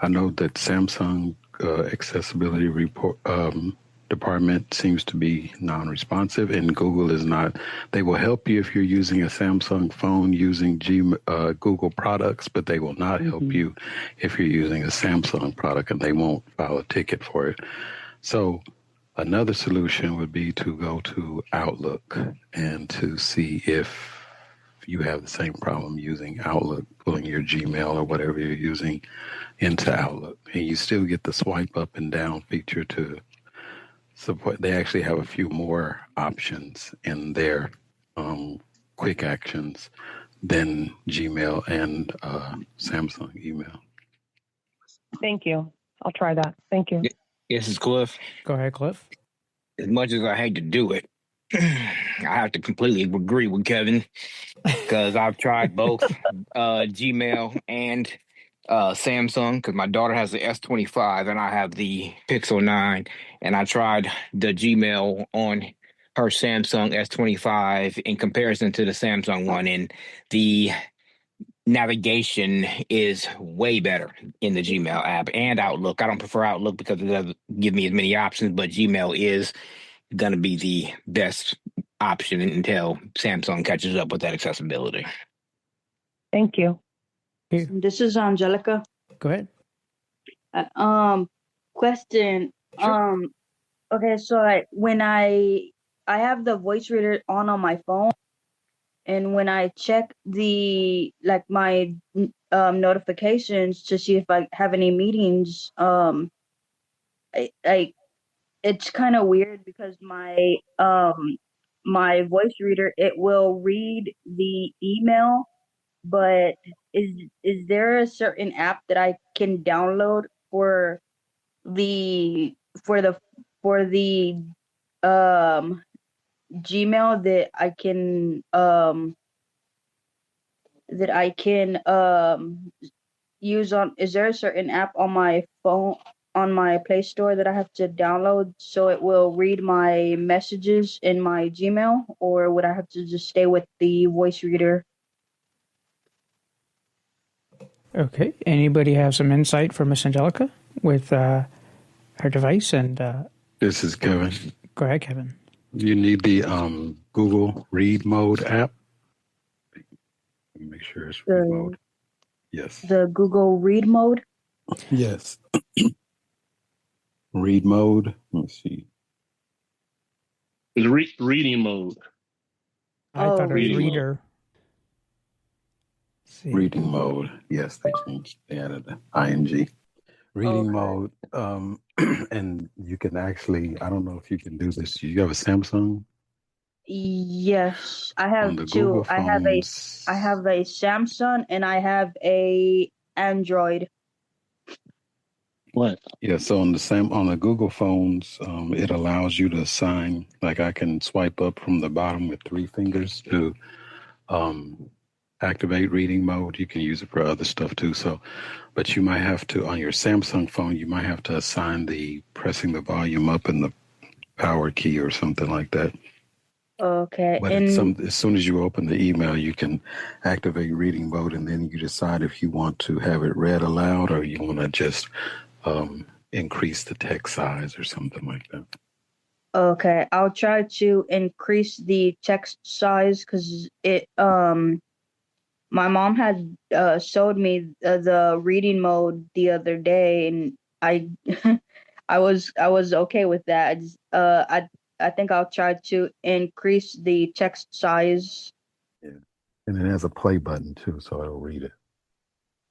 I know that Samsung accessibility report department seems to be non-responsive, and Google is not. They will help you if you're using a Samsung phone using Google products, but they will not help you if you're using a Samsung product, and they won't file a ticket for it. So another solution would be to go to Outlook and to see if you have the same problem using Outlook, pulling your Gmail or whatever you're using into Outlook. And you still get the swipe up and down feature to support. They actually have a few more options in their quick actions than Gmail and Samsung email. Thank you. I'll try that. Thank you. This is Cliff. Go ahead, Cliff. As much as I hate to do it, I have to completely agree with Kevin because I've tried both Gmail and Samsung because my daughter has the S25 and I have the Pixel 9, and I tried the Gmail on her Samsung S25 in comparison to the Samsung one, and the navigation is way better in the Gmail app and Outlook. I don't prefer Outlook because it doesn't give me as many options, but Gmail is going to be the best option until Samsung catches up with that accessibility. Thank you. This is Angelica. Go ahead. Question. Sure. Okay, so when I have the voice reader on my phone, and when I check my notifications to see if I have any meetings, it's kind of weird because my voice reader, it will read the email, but is there a certain app that I can download for the Gmail that I can use on? Is there a certain app on my phone, on my Play Store, that I have to download so it will read my messages in my Gmail, or would I have to just stay with the voice reader? Okay. Anybody have some insight for Miss Angelica with her device? And this is Kevin. Go ahead, Kevin. You need the Google Read Mode app. Make sure it's Read Mode. Yes. The Google Read Mode? Yes. Read Mode. Let's see. Reading mode. I thought it was reader. Reading mode. Yes, they added the ing. Reading mode. And you can actually, I don't know if you can do this. Do you have a Samsung? Yes, I have two. I have a Samsung and I have a Android. What? Yeah, so on the Google phones, it allows you to assign, like I can swipe up from the bottom with 3 fingers to activate reading mode. You can use it for other stuff too. So, but you might have to, on your Samsung phone, you might have to assign the pressing the volume up and the power key or something like that. Okay. But as soon as you open the email, you can activate reading mode, and then you decide if you want to have it read aloud or you want to just increase the text size or something like that. Okay, I'll try to increase the text size because my mom had showed me the reading mode the other day, and I I was okay with that. I think I'll try to increase the text size. Yeah, and it has a play button too, so it'll read it.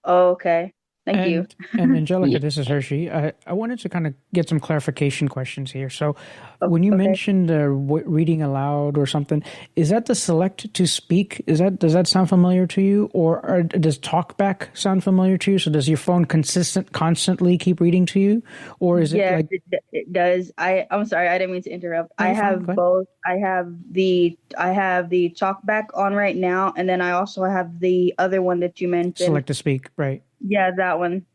Okay. Thank you. And Angelica, this is Hershey. I wanted to kind of get some clarification questions here. So when you mentioned reading aloud or something, is that the select to speak? Does that sound familiar to you? Or does talkback sound familiar to you? So does your phone constantly keep reading to you? Or is it like... it does. I'm sorry, I didn't mean to interrupt. I have both. I have the talkback on right now, and then I also have the other one that you mentioned. Select to speak, right. Yeah, that one.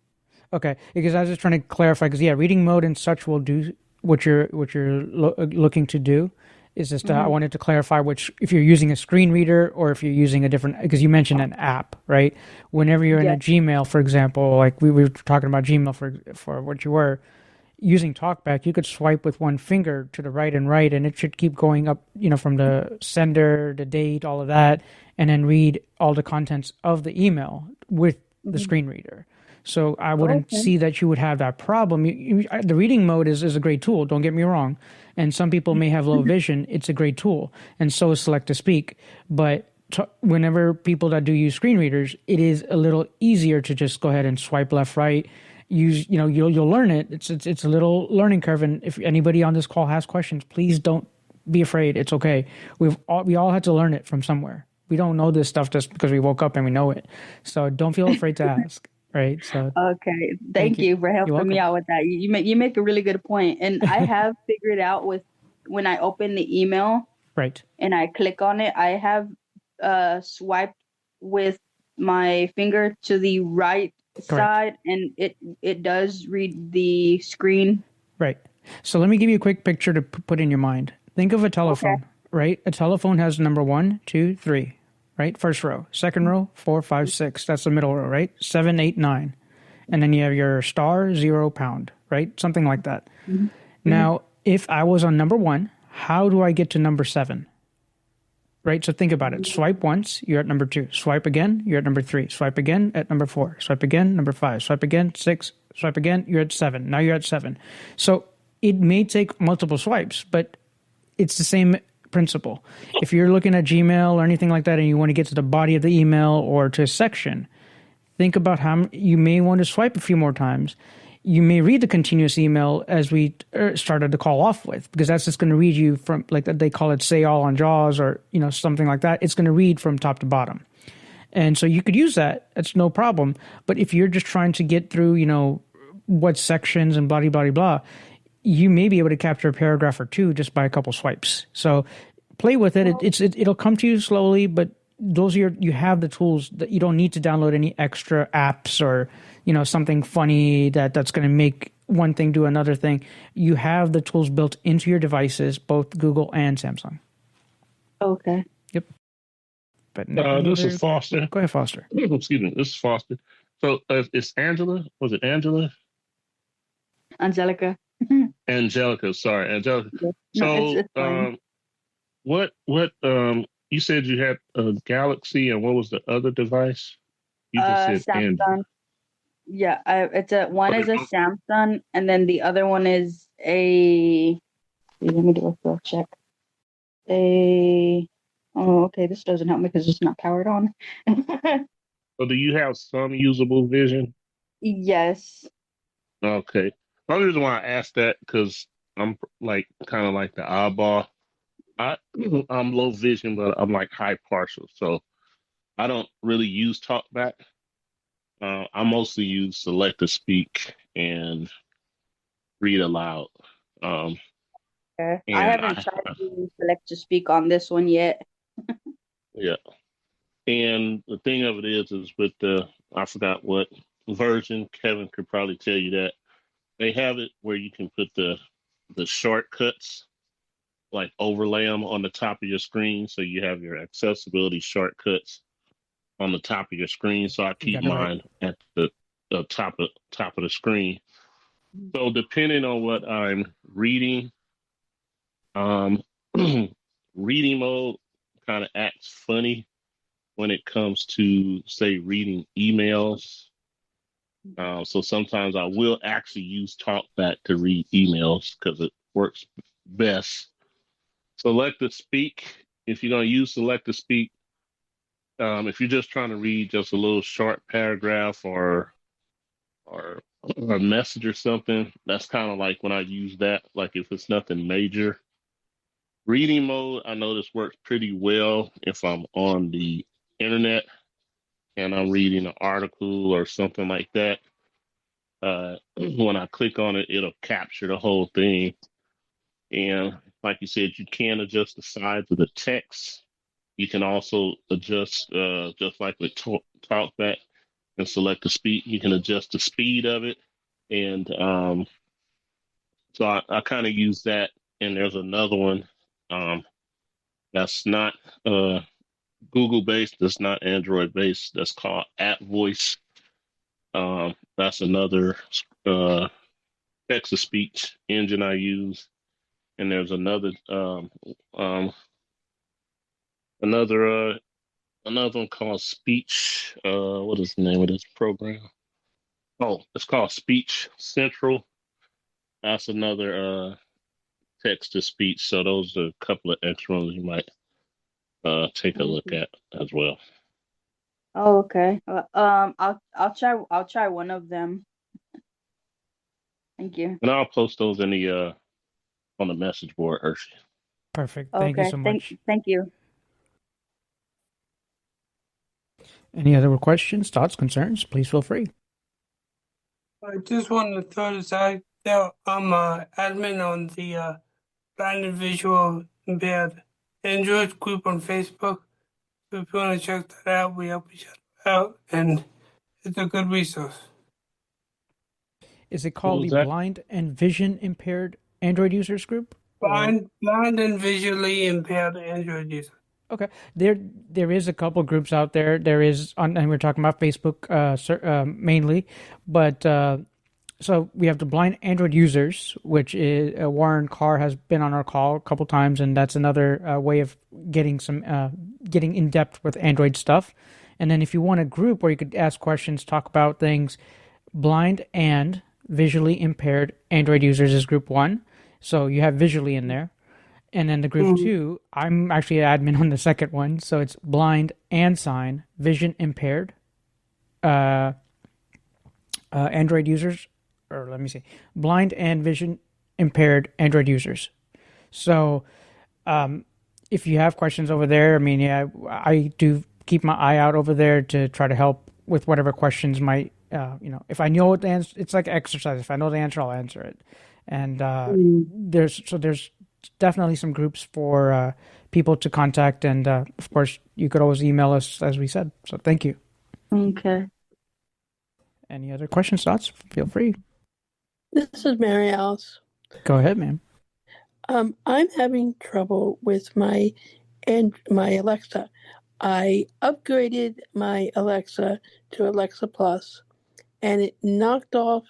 Okay, because I was just trying to clarify, because reading mode and such will do what you're looking to do. Is just I wanted to clarify if you're using a screen reader or if you're using a different, because you mentioned an app, right? Whenever you're in a Gmail, for example, like we were talking about Gmail for what you were using TalkBack, you could swipe with one finger to the right, and it should keep going up, from the sender, the date, all of that, and then read all the contents of the email with the screen reader. So I wouldn't see that you would have that problem. The reading mode is a great tool, don't get me wrong. And some people may have low vision. It's a great tool. And so is select to speak. But whenever people that do use screen readers, it is a little easier to just go ahead and swipe left, right. You'll learn it. It's a little learning curve. And if anybody on this call has questions, please don't be afraid. It's okay. We all had to learn it from somewhere. We don't know this stuff just because we woke up and we know it. So don't feel afraid to ask. Right. So okay. Thank you for helping me out with that. You make a really good point. And I have figured out when I open the email, right, and I click on it, I have swiped with my finger to the right side, and it does read the screen. Right. So let me give you a quick picture to put in your mind. Think of a telephone, right? A telephone has number 1, 2, 3. Right? First row. Second row, 4, 5, 6. That's the middle row, right? 7, 8, 9. And then you have your star, 0, pound, right? Something like that. Mm-hmm. Now, if I was on number 1, how do I get to number 7? Right? So think about it. Swipe once, you're at number 2. Swipe again, you're at number 3. Swipe again at number 4. Swipe again, number 5. Swipe again, 6. Swipe again, you're at 7. Now you're at 7. So it may take multiple swipes, but it's the same principle. If you're looking at Gmail or anything like that and you want to get to the body of the email or to a section, think about how you may want to swipe a few more times. You may read the continuous email as we started the call off with, because that's just going to read you from, like they call it say all on JAWS or something like that. It's going to read from top to bottom. And so you could use that. That's no problem. But if you're just trying to get through, what sections and blah, blah, blah, blah, you may be able to capture a paragraph or two just by a couple swipes. So play with it. It'll come to you slowly, but you have the tools that you don't need to download any extra apps or, something funny that's going to make one thing do another thing. You have the tools built into your devices, both Google and Samsung. Okay. Yep. But this is Foster. Go ahead, Foster. Excuse me. This is Foster. So it's Angela. Was it Angela? Angelica. Angelica. Sorry, Angelica. No, so, what you said you had a Galaxy, and what was the other device? You just said Samsung. Android. Yeah, one is a Samsung, and then the other one is a. Let me do a spell check. This doesn't help me because it's not powered on. So, do you have some usable vision? Yes. Okay. The only reason why I asked that because I'm kind of like the eyeball. I'm low vision, but I'm like high partial, so I don't really use TalkBack. I mostly use select to speak and read aloud. Okay. I haven't tried to select to speak on this one yet. Yeah, and the thing of it is with I forgot what version. Kevin could probably tell you that they have it where you can put the shortcuts, like overlay them on the top of your screen, so you have your accessibility shortcuts on the top of your screen. So I keep mine at the top of the screen. So depending on what I'm reading, reading mode kind of acts funny when it comes to, say, reading emails. So sometimes I will actually use TalkBack to read emails because it works best. Select to speak. If you're going to use select to speak, if you're just trying to read just a little short paragraph or or a message or something. That's kind of like when I use that, like if it's nothing major. Reading mode, I know this works pretty well if I'm on the internet and I'm reading an article or something like that. When I click on it, it'll capture the whole thing. And like you said, you can adjust the size of the text. You can also adjust, just like with TalkBack and select the speed, you can adjust the speed of it. And so I kind of use that. And there's another one that's not Google based, that's not Android based, that's called App Voice. That's another text to speech engine I use. And there's another another one called Speech. What is the name of this program? Oh, it's called Speech Central. That's another text to speech. So those are a couple of extra ones you might take a look at as well. Oh, okay. I'll try one of them. Thank you. And I'll post those in the on the message board, Hershey. Perfect. Thank you so much. Thank you. Any other questions, thoughts, concerns? Please feel free. I just wanted to throw this out there. I'm admin on the blind and visual impaired Android group on Facebook. So if you want to check that out, we help each other out, and it's a good resource. Is it called the Blind and Vision Impaired Android Users Group? Blind and visually impaired Android users. Okay, there is a couple groups out there. There is and we're talking about Facebook mainly, but so we have the blind Android users, which is Warren Carr has been on our call a couple times, and that's another way of getting in depth with Android stuff. And then if you want a group where you could ask questions, talk about things, blind and visually impaired Android users is group 1. So you have visually in there. And then the group 2, I'm actually an admin on the second one, so it's blind and sign, vision impaired Android users, or let me see, blind and vision impaired Android users. So if you have questions over there, I mean, yeah, I do keep my eye out over there to try to help with whatever questions might, if I know the answer, it's like exercise. If I know the answer, I'll answer it. And there's definitely some groups for people to contact, and of course you could always email us, as we said. So thank you. Okay. Any other questions, thoughts? Feel free. This is Mary Alice. Go ahead, ma'am. I'm having trouble with my Alexa. I upgraded my Alexa to Alexa Plus, and it knocked off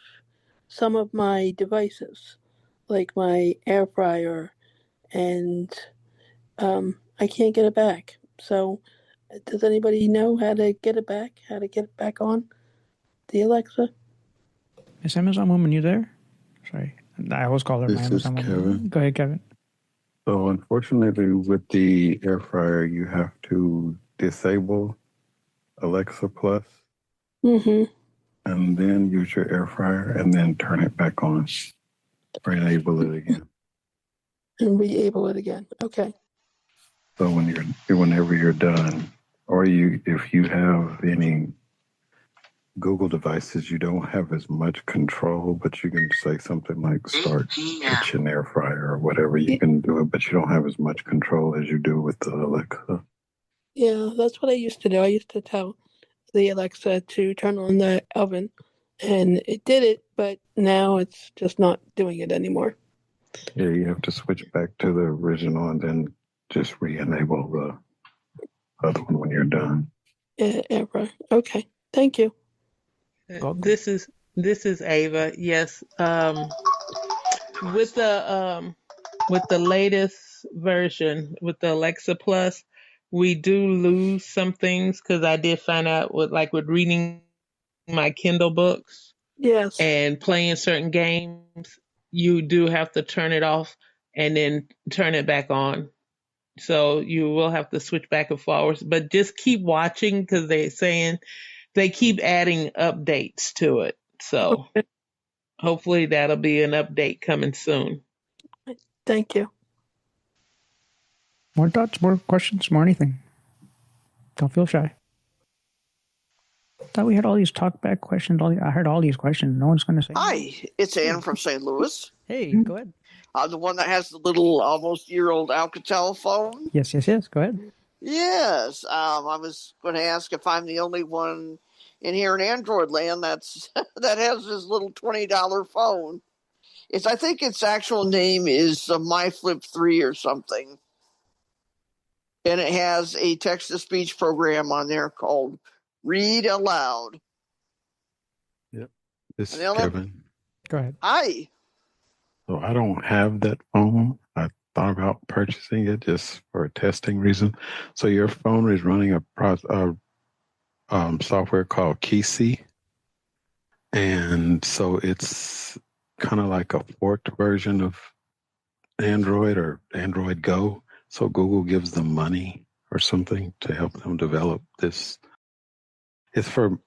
some of my devices, like my air fryer, and I can't get it back. So does anybody know how to get it back? How to get it back on the Alexa? Is Amazon Woman, you there? Sorry. I always call her my Amazon Woman. Kevin. Go ahead, Kevin. So unfortunately with the air fryer, you have to disable Alexa Plus and then use your air fryer and then turn it back on or enable it again. And re-able it again. Okay. So whenever you're done, or if you have any Google devices, you don't have as much control, but you can say something like start kitchen air fryer or whatever. You can do it, but you don't have as much control as you do with the Alexa. Yeah, that's what I used to do. I used to tell the Alexa to turn on the oven, and it did it, but now it's just not doing it anymore. Yeah, you have to switch back to the original and then just re-enable the other one when you're done. Okay, thank you. This is Ava. Yes, with the latest version with the Alexa Plus, we do lose some things because I did find out with reading my Kindle books, yes, and playing certain games, you do have to turn it off and then turn it back on. So you will have to switch back and forwards, but just keep watching because they're saying they keep adding updates to it. So hopefully that'll be an update coming soon. Thank you. More thoughts, more questions, more anything. Don't feel shy. Thought we had all these talkback questions. I heard all these questions. No one's going to say. Hi, it's Ann from St. Louis. Hey, go ahead. I'm the one that has the little almost year-old Alcatel phone. Yes. Go ahead. Yes, I was going to ask if I'm the only one in here in Android land that has this little $20 phone. I think its actual name is My Flip 3 or something. And it has a text-to-speech program on there called Read Aloud. Yep. This is Kevin. Go ahead. Hi. So I don't have that phone. I thought about purchasing it just for a testing reason. So your phone is running a software called Kisi. And so it's kind of like a forked version of Android or Android Go. So Google gives them money or something to help them develop this. It's for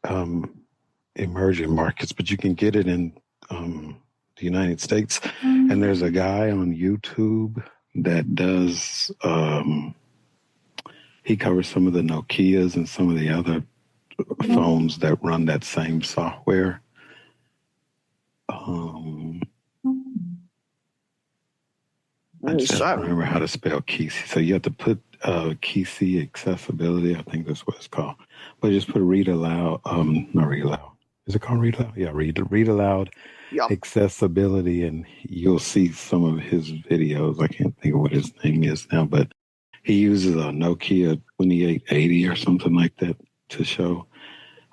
emerging markets, but you can get it in the United States. And there's a guy on YouTube that does, he covers some of the Nokias and some of the other phones that run that same software. I just have to remember how to spell Kisi. So you have to put Kisi accessibility. I think that's what it's called. But just put read aloud. Not read aloud. Is it called read aloud? Yeah, read aloud. Yep. Accessibility, and you'll see some of his videos. I can't think of what his name is now, but he uses a Nokia 2880 or something like that to show.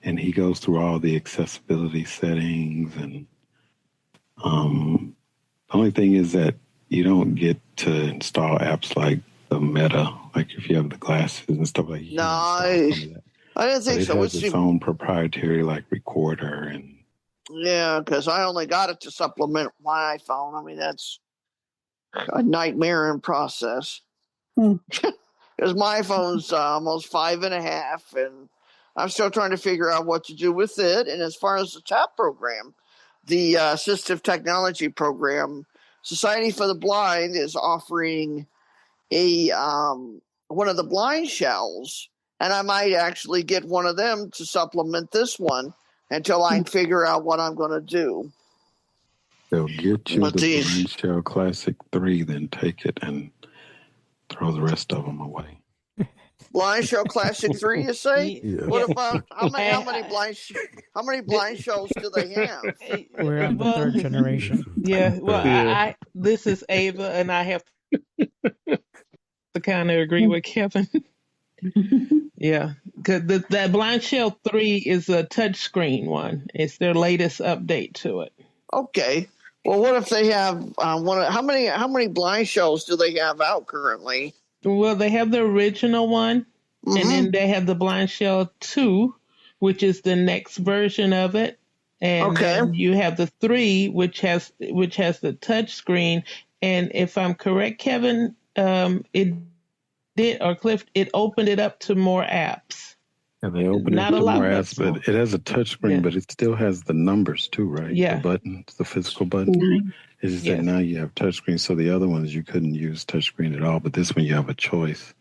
And he goes through all the accessibility settings. And the only thing is that you don't get to install apps like the Meta, like if you have the glasses and stuff like that. No, I didn't think so. It has its own proprietary like recorder and. Yeah, because I only got it to supplement my iPhone. I mean, that's a nightmare in process. Because my phone's almost 5.5, and I'm still trying to figure out what to do with it. And as far as the TAP program, the Assistive Technology Program, Society for the Blind is offering a one of the blind shells, and I might actually get one of them to supplement this one until I figure out what I'm going to do. They'll get you the Blind Shell Classic 3, then take it and throw the rest of them away. Blind Shell Classic 3, you say? Yeah. What about how many blind shells do they have? We're on the third generation. Yeah, well, this is Ava, and I have to kind of agree with Kevin. Yeah, because that Blind Shell 3 is a touchscreen one. It's their latest update to it. Okay. Well, what if they have how many blind shells do they have out currently? Well, they have the original one, and then they have the Blind Shell 2, which is the next version of it. And then you have the 3, which has the touch screen. And if I'm correct, Kevin, it opened it up to more apps. Yeah, they opened it up to more apps, but it has a touch screen, but it still has the numbers too, right? Yeah. The buttons, the physical button. It's just that now you have touch screen. So the other ones you couldn't use touch screen at all, but this one you have a choice.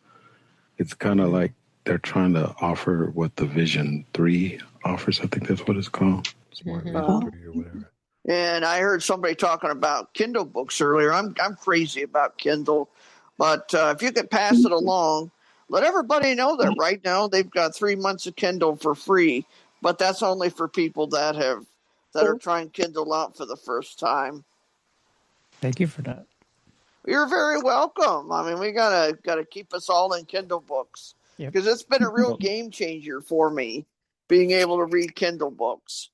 It's kind of like they're trying to offer what the Vision 3 offers. I think that's what it's called. Smart Vision 3 or whatever. And I heard somebody talking about Kindle books earlier. I'm crazy about Kindle, but if you could pass it along, let everybody know that right now they've got 3 months of Kindle for free, but that's only for people that are trying Kindle out for the first time. Thank you for that. You're very welcome. I mean, we gotta keep us all in Kindle books because it's been a real game changer for me being able to read Kindle books.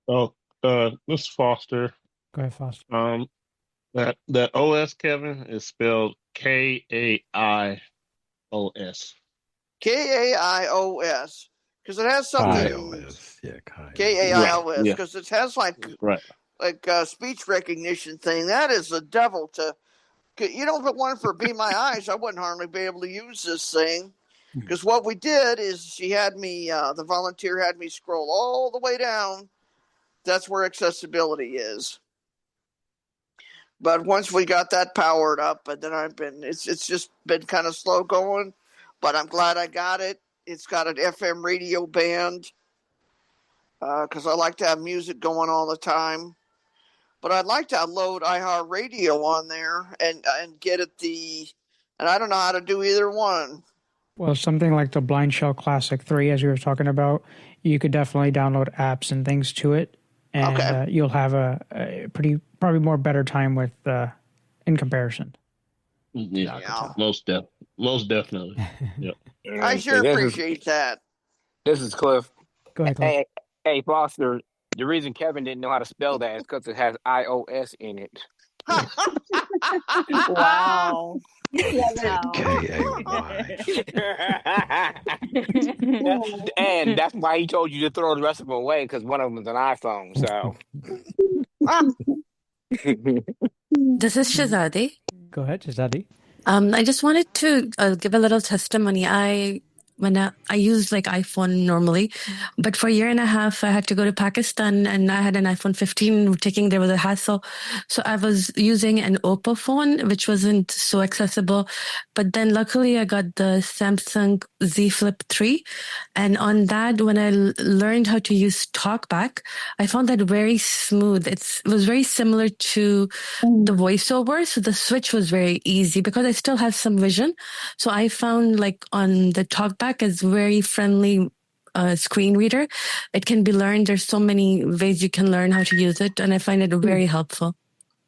Oh, this is Foster. Go ahead, Foster. That OS, Kevin, is spelled KAIOS. KAIOS, because it has something. iOS, KAIOS, because it has like speech recognition thing. That is the devil to. If it weren't for Be My Eyes, I wouldn't hardly be able to use this thing. Because what we did is she had me, the volunteer had me scroll all the way down. That's where accessibility is. But once we got that powered up, and then it's just been kind of slow going, but I'm glad I got it. It's got an FM radio band because I like to have music going all the time. But I'd like to load iHeartRadio on there and get it and I don't know how to do either one. Well, something like the Blind Shell Classic 3, as you were talking about, you could definitely download apps and things to it, and you'll have a probably more better time with in comparison. Yeah. Most definitely. Yep. I sure appreciate that. This is Cliff. Go ahead, Cliff. Hey, Foster. The reason Kevin didn't know how to spell that is because it has iOS in it. Wow. K-A-Y. And that's why he told you to throw the rest of them away, because one of them is an iPhone. So This is Shazadi. Go ahead, Shazadi. I just wanted to give a little testimony. When I use like iPhone normally, but for a year and a half, I had to go to Pakistan and I had an iPhone 15. There was a hassle. So I was using an Oppo phone, which wasn't so accessible. But then luckily I got the Samsung Z Flip 3. And on that, when I learned how to use TalkBack, I found that very smooth. It was very similar to the voiceover. So the switch was very easy because I still have some vision. So I found like on the TalkBack is very friendly screen reader. It can be learned. There's so many ways you can learn how to use it, and I find it very helpful.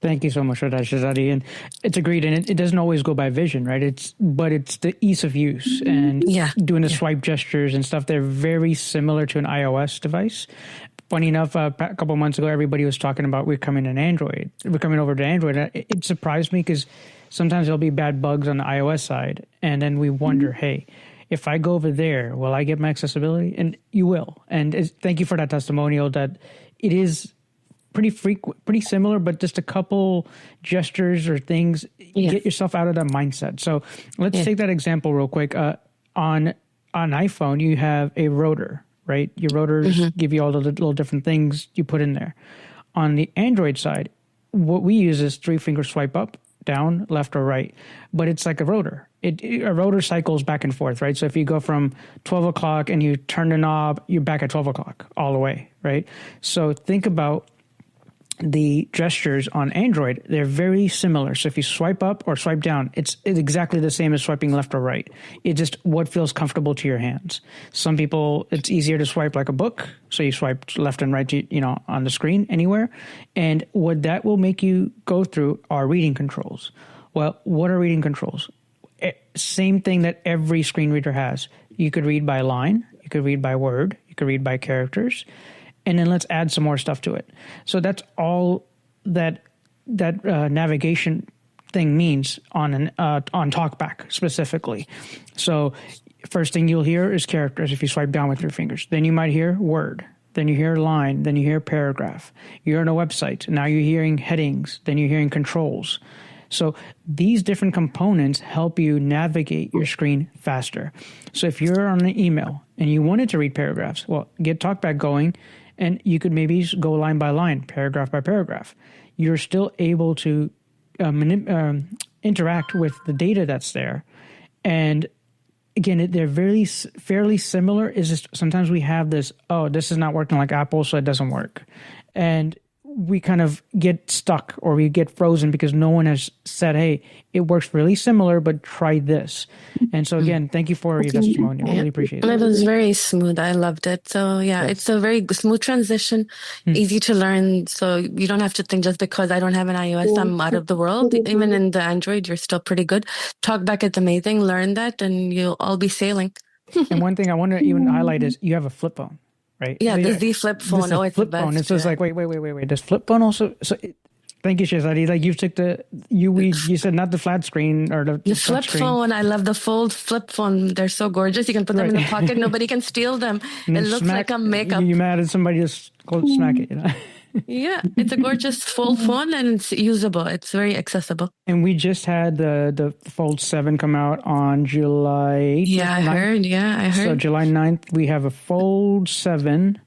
Thank you so much for that, Shazadi. And it's agreed, and it doesn't always go by vision, right? But it's the ease of use and doing the swipe gestures and stuff. They're very similar to an iOS device. Funny enough, a couple of months ago, everybody was talking about we're coming over to Android. It surprised me because sometimes there'll be bad bugs on the iOS side, and then we wonder, hey, if I go over there, will I get my accessibility? And you will. And thank you for that testimonial that it is pretty similar, but just a couple gestures or things, get yourself out of that mindset. So let's take that example real quick. On iPhone, you have a rotor, right? Your rotors give you all the little different things you put in there. On the Android side, what we use is 3-finger swipe up, down, left, or right. But it's like a rotor. A rotor cycles back and forth, right? So if you go from 12 o'clock and you turn the knob, you're back at 12 o'clock all the way, right? So think about the gestures on Android. They're very similar. So if you swipe up or swipe down, it's exactly the same as swiping left or right. It's just what feels comfortable to your hands. Some people, it's easier to swipe like a book. So you swipe left and right, on the screen anywhere. And what that will make you go through are reading controls. Well, what are reading controls? Same thing that every screen reader has. You could read by line, you could read by word, you could read by characters, and then let's add some more stuff to it. So that's all that navigation thing means on TalkBack specifically. So first thing you'll hear is characters if you swipe down with your fingers. Then you might hear word. Then you hear line. Then you hear paragraph. You're on a website. Now you're hearing headings. Then you're hearing controls. So these different components help you navigate your screen faster. So if you're on an email and you wanted to read paragraphs, well, get TalkBack going, and you could maybe go line by line, paragraph by paragraph. You're still able to interact with the data that's there. And again, they're fairly similar. It's just sometimes we have this, this is not working like Apple, so it doesn't work. And we kind of get stuck or we get frozen because no one has said, hey, it works really similar, but try this. And so again, thank you for your testimony. I really appreciate it. It was very smooth. I loved it. So it's a very smooth transition, easy to learn. So you don't have to think just because I don't have an iOS, I'm out of the world. Even in the Android, you're still pretty good. TalkBack is amazing. Learn that and you'll all be sailing. And one thing I want to even highlight is you have a flip phone. Right? Yeah, the Z Flip phone. It's the best. It's just like, wait. Does flip phone also? So thank you, Shazadi. Like you took you said not the flat screen or the flip phone. I love the fold flip phone. They're so gorgeous. You can put them in the pocket. Nobody can steal them. It looks like a makeup. You mad at somebody, just go smack it. Yeah, it's a gorgeous full phone and it's usable. It's very accessible. And we just had the Fold 7 come out on July 8th. Yeah, I heard. Yeah, I heard. So July 9th, we have a Fold 7,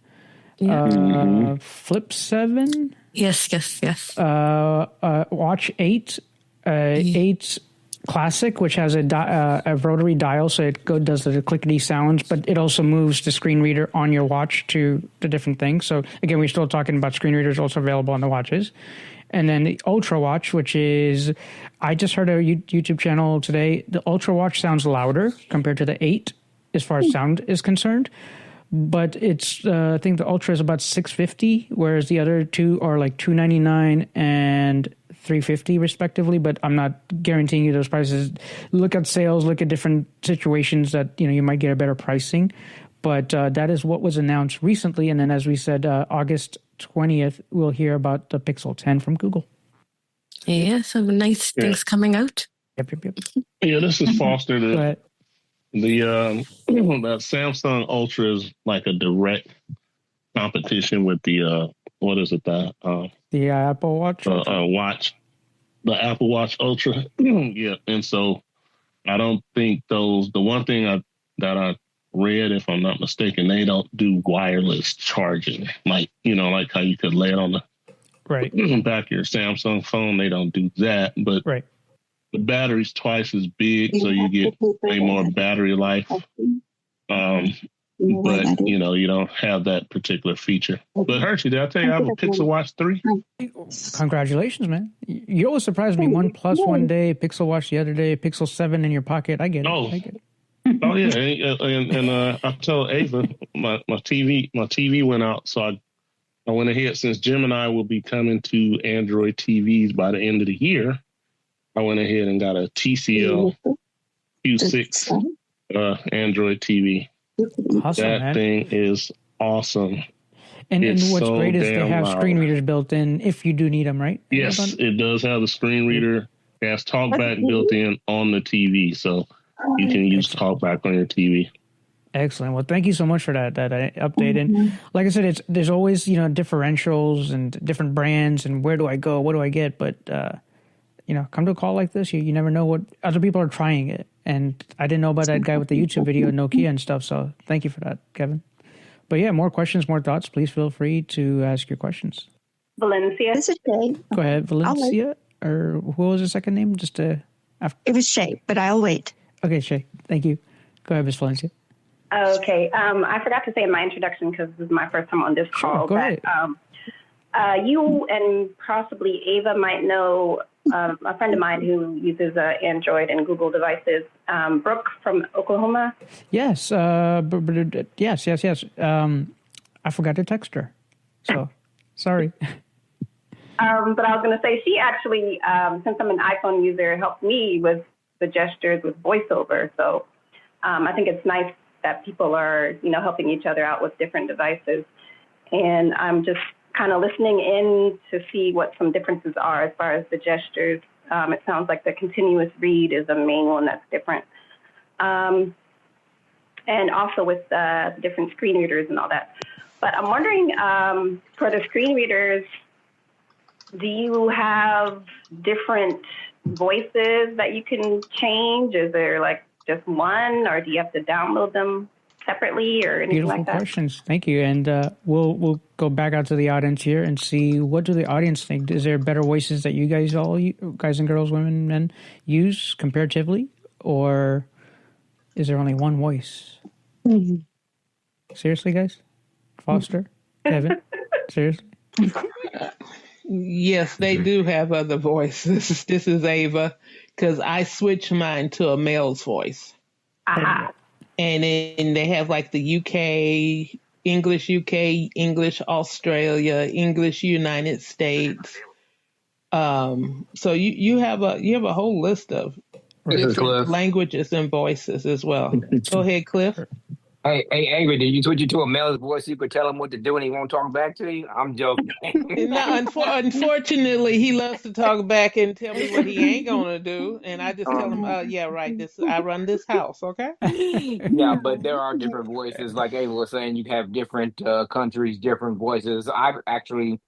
Flip 7. Yes. Watch 8, 8 Classic, which has a rotary dial, so it does the clickety sounds, but it also moves the screen reader on your watch to the different things. So again, we're still talking about screen readers also available on the watches. And then the Ultra Watch, which is, I just heard a YouTube channel today. The Ultra Watch sounds louder compared to the 8 as far as sound is concerned. But it's, I think the Ultra is about $650, whereas the other two are like $299 and $350 respectively. But I'm not guaranteeing you those prices. Look at sales, look at different situations that you might get a better pricing. But that is what was announced recently. And then, as we said, August 20th, we'll hear about the Pixel 10 from Google. Yeah, some nice things coming out. Yep. Yeah, this is Foster. The that Samsung Ultra is like a direct competition with the what is it, the Apple Watch watch, the Apple Watch Ultra. Yeah, and so I don't think the one thing that I read, if I'm not mistaken, they don't do wireless charging, like how you could lay it on the back of your Samsung phone. They don't do that, but the battery's twice as big, so you get way more battery life. But you don't have that particular feature. But Hershey, did I tell you I have a Pixel Watch 3? Congratulations, man! You always surprise me. OnePlus one day, Pixel Watch the other day, Pixel 7 in your pocket. I get it. I get it. Oh yeah, and I told Ava my TV went out, so I went ahead, since Gemini will be coming to Android TVs by the end of the year. I went ahead and got a TCL Q6 Android TV. Awesome, that man. thing is awesome. And what's great is they have screen readers built in if you do need them, right? Yes, it does have the screen reader. It has TalkBack built in on the TV, so you can use TalkBack on your TV. Excellent. Well, thank you so much for that update. And like I said, there's always differentials and different brands and where do I go, what do I get? But come to a call like this, you never know what other people are trying it. And I didn't know about that guy with the YouTube video, Nokia and stuff. So thank you for that, Kevin. But yeah, more questions, more thoughts. Please feel free to ask your questions. Valencia. This is Shay. Go ahead, Valencia. Or who was the second name? It was Shay, but I'll wait. Okay, Shay. Thank you. Go ahead, Ms. Valencia. Okay. I forgot to say in my introduction, because this is my first time on this call, go ahead. You and possibly Ava might know a friend of mine who uses Android and Google devices, Brooke from Oklahoma. Yes. Yes. I forgot to text her. So, sorry. But I was going to say, she actually, since I'm an iPhone user, helped me with the gestures with VoiceOver. So I think it's nice that people are, helping each other out with different devices. And I'm just kind of listening in to see what some differences are as far as the gestures. It sounds like the continuous read is the main one that's different. And also with the different screen readers and all that. But I'm wondering, for the screen readers, do you have different voices that you can change? Is there like just one, or do you have to download them separately or anything like that? Beautiful questions. Thank you. And we'll go back out to the audience here and see, what do the audience think? Is there better voices that you guys guys and girls, women, men, use comparatively? Or is there only one voice? Mm-hmm. Seriously, guys? Foster? Kevin? Seriously? Yes, they do have other voices. This is Ava, because I switched mine to a male's voice. Aha. And then they have like the UK, English Australia, English United States. So you have a whole list of different languages and voices as well. Go ahead, Cliff. Hey, Ava, did you switch it to a male's voice so you could tell him what to do and he won't talk back to you? I'm joking. No, unfortunately, he loves to talk back and tell me what he ain't gonna do, and I just tell him, yeah, right. I run this house, okay? Yeah, but there are different voices. Like Ava was saying, you have different countries, different voices. I've actually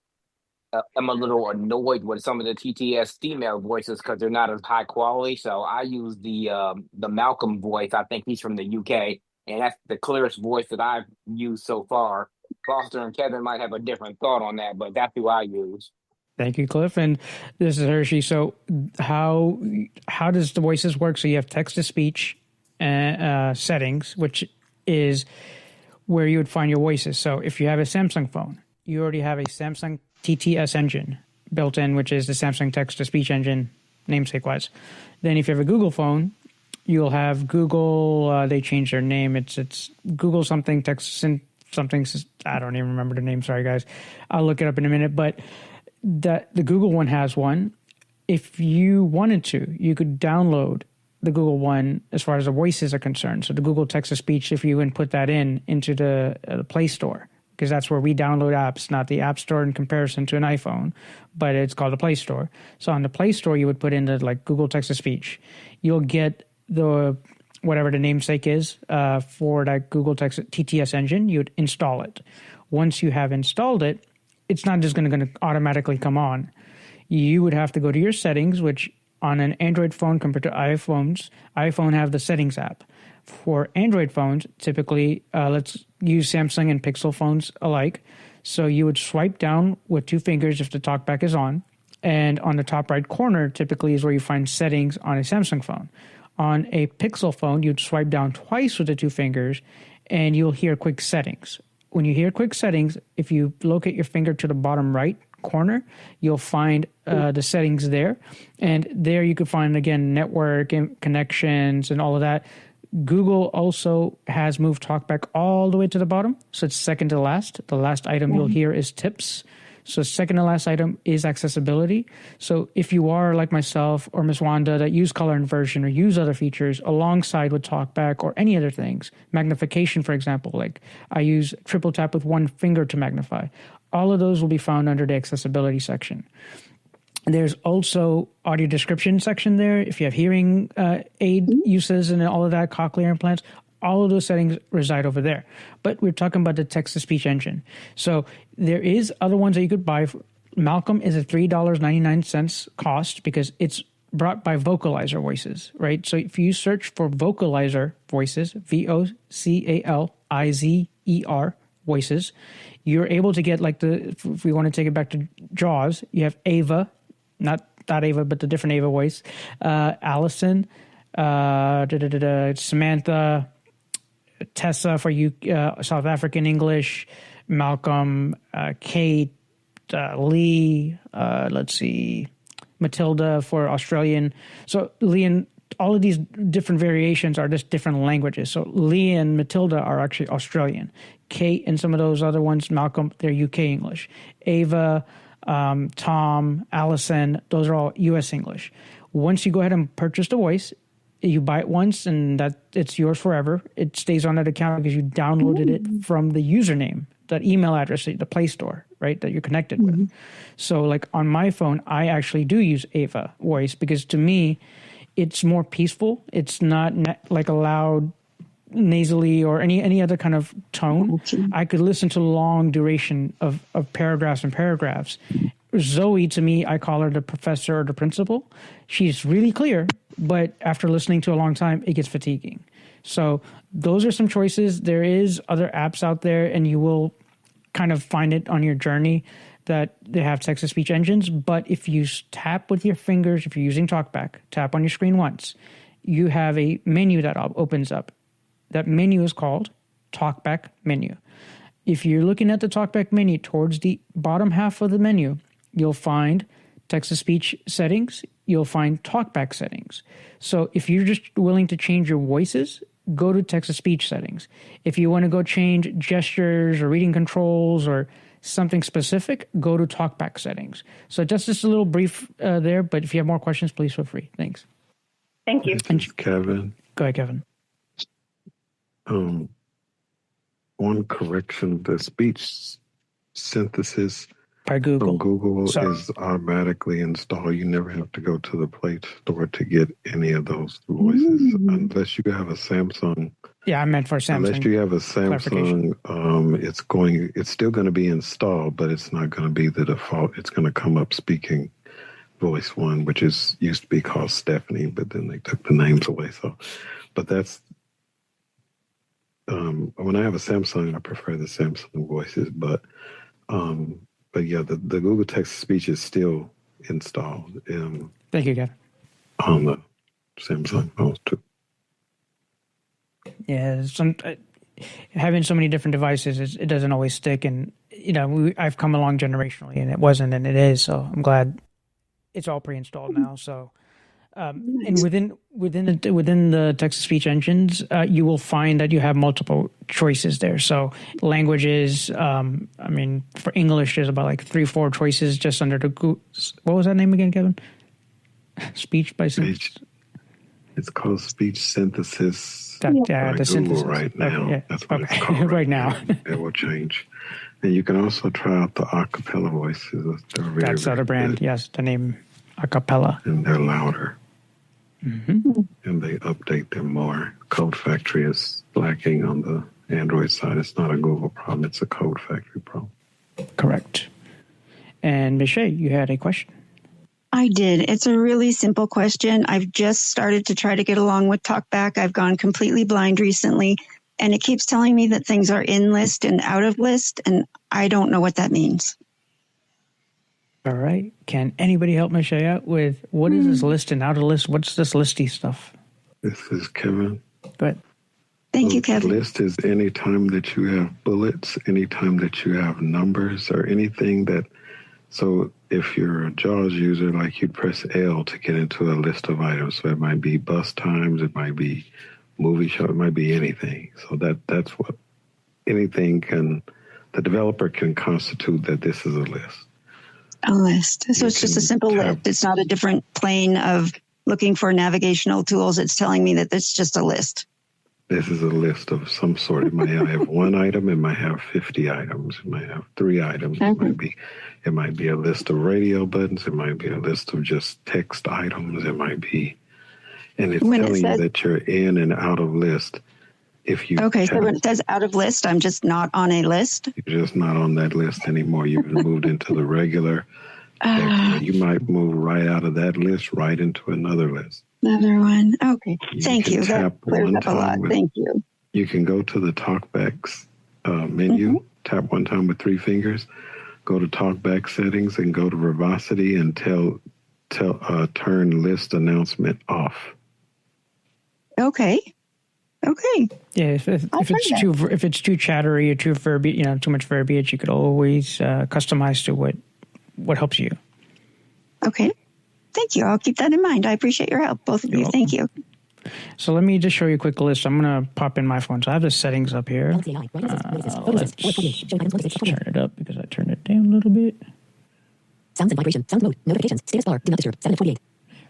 am a little annoyed with some of the TTS female voices because they're not as high quality. So I use the Malcolm voice. I think he's from the UK, and that's the clearest voice that I've used so far. Foster and Kevin might have a different thought on that, but that's who I use. Thank you, Cliff. And this is Hershey. So how does the voices work? So you have text-to-speech settings, which is where you would find your voices. So if you have a Samsung phone, you already have a Samsung TTS engine built in, which is the Samsung text-to-speech engine, namesake-wise. Then if you have a Google phone, you'll have Google, they changed their name. It's Google something, text something. I don't even remember the name. Sorry, guys. I'll look it up in a minute. But the Google one has one. If you wanted to, you could download the Google one as far as the voices are concerned. So the Google text-to-speech, if you input that into the Play Store, because that's where we download apps, not the App Store in comparison to an iPhone, but it's called the Play Store. So on the Play Store, you would put in the like Google text-to-speech. You'll get the whatever the namesake is for that Google TTS engine. You'd install it. Once you have installed it, it's not just going to automatically come on. You would have to go to your settings, which on an Android phone compared to iPhones, iPhone have the settings app. For Android phones, typically, let's use Samsung and Pixel phones alike. So you would swipe down with 2 fingers if the talkback is on. And on the top right corner, typically is where you find settings on a Samsung phone. On a Pixel phone, you'd swipe down twice with the 2 fingers, and you'll hear quick settings. When you hear quick settings, if you locate your finger to the bottom right corner, you'll find the settings there. And there you could find, again, network and connections and all of that. Google also has moved TalkBack all the way to the bottom. So it's second to last. The last item you'll hear is tips. So second to last item is accessibility. So if you are like myself or Ms. Wanda that use color inversion or use other features alongside with TalkBack or any other things, magnification, for example, like I use triple tap with 1 finger to magnify. All of those will be found under the accessibility section. There's also audio description section there. If you have hearing aid uses and all of that, cochlear implants, all of those settings reside over there. But we're talking about the text-to-speech engine. So there is other ones that you could buy. Malcolm is a $3.99 cost because it's brought by Vocalizer Voices, right? So if you search for Vocalizer Voices, VOCALIZER Voices, you're able to get like if we want to take it back to JAWS, you have Ava, not that Ava, but the different Ava voice, Allison, Samantha, Tessa for you, South African English, Malcolm, Kate, Lee, let's see, Matilda for Australian. So Lee and all of these different variations are just different languages. So Lee and Matilda are actually Australian. Kate and some of those other ones, Malcolm, they're UK English. Ava, Tom, Allison, those are all US English. Once you go ahead and purchase the voice, you buy it once and that it's yours forever. It stays on that account because you downloaded it from the username, that email address, the Play Store, right, that you're connected with. So like on my phone, I actually do use Ava voice because to me, it's more peaceful. It's not like a loud, nasally or any other kind of tone. I could listen to long duration of paragraphs and paragraphs. Zoe, to me, I call her the professor or the principal. She's really clear, but after listening to a long time, it gets fatiguing. So those are some choices. There is other apps out there, and you will kind of find it on your journey that they have text-to-speech engines. But if you tap with your fingers, if you're using TalkBack, tap on your screen once, you have a menu that opens up. That menu is called TalkBack menu. If you're looking at the TalkBack menu, towards the bottom half of the menu, you'll find text-to-speech settings. You'll find TalkBack settings. So if you're just willing to change your voices, go to text-to-speech settings. If you want to go change gestures or reading controls or something specific, go to TalkBack settings. So just a little brief there, but if you have more questions, please feel free. Thanks. Thank you. This is Kevin. Go ahead, Kevin. One correction, the speech synthesis by Google, from Google is automatically installed. You never have to go to the Play Store to get any of those voices unless you have a Samsung Yeah, I meant for Samsung. Unless you have a Samsung, it's still going to be installed, but it's not going to be the default. It's going to come up speaking voice one, which used to be called Stephanie, but then they took the names away. So, but that's when I have a Samsung, I prefer the Samsung voices. But yeah, the Google Text to Speech is still installed. Thank you, Kevin. On the Samsung phones too. Yeah, having so many different devices, it doesn't always stick. And I've come along generationally, and it wasn't, and it is. So I'm glad it's all pre-installed now. So, and within the text to speech engines, you will find that you have multiple choices there. So languages, for English, there's about like 3-4 choices just under the Google. What was that name again, Kevin? Speech by speech. It's called speech synthesis. The Google synthesis right now. Okay, yeah. That's what it's called right now. It will change. And you can also try out the acapella voices. That's the other brand. Good. Yes, the name acapella. And they're louder. Mm-hmm. And they update them more. Code Factory is lacking on the Android side. It's not a Google problem. It's a Code Factory problem. Correct. And Ms. Shea, you had a question. I did. It's a really simple question. I've just started to try to get along with TalkBack. I've gone completely blind recently, and it keeps telling me that things are in list and out of list, and I don't know what that means. All right. Can anybody help Ms. Shea out with what is this list and out of list? What's this listy stuff? This is Kevin. Go ahead. Thank you, Kevin. List is any time that you have bullets, any time that you have numbers, or anything that. So if you're a JAWS user, like you'd press L to get into a list of items. So it might be bus times, it might be movie show, it might be anything. So that's what anything the developer can constitute that this is a list. A list. So it's just a simple list. It's not a different plane of looking for navigational tools. It's telling me that it's just a list. This is a list of some sort. It might have one item. It might have 50 items. It might have 3 items. Okay. It might be a list of radio buttons. It might be a list of just text items. It might be, and it's telling you that you're in and out of list. If you so when it says out of list, I'm just not on a list. You're just not on that list anymore. You've moved into the regular. You might move right out of that list right into another list. Another one. Okay. Thank you. That clears up a lot. Thank you. You can go to the TalkBack menu, tap one time with 3 fingers, go to TalkBack settings, and go to verbosity and turn list announcement off. Okay. Yeah, if it's too chattery or too verbiage, too much verbiage, you could always customize to what helps you. Okay. Thank you. I'll keep that in mind. I appreciate your help, both of you. Thank you. So let me just show you a quick list. I'm going to pop in my phone. So I have the settings up here. Let's turn it up because I turned it down a little bit. Sounds and vibration. Sound mode. Notifications. Status bar. Do not disturb. 7 of 28.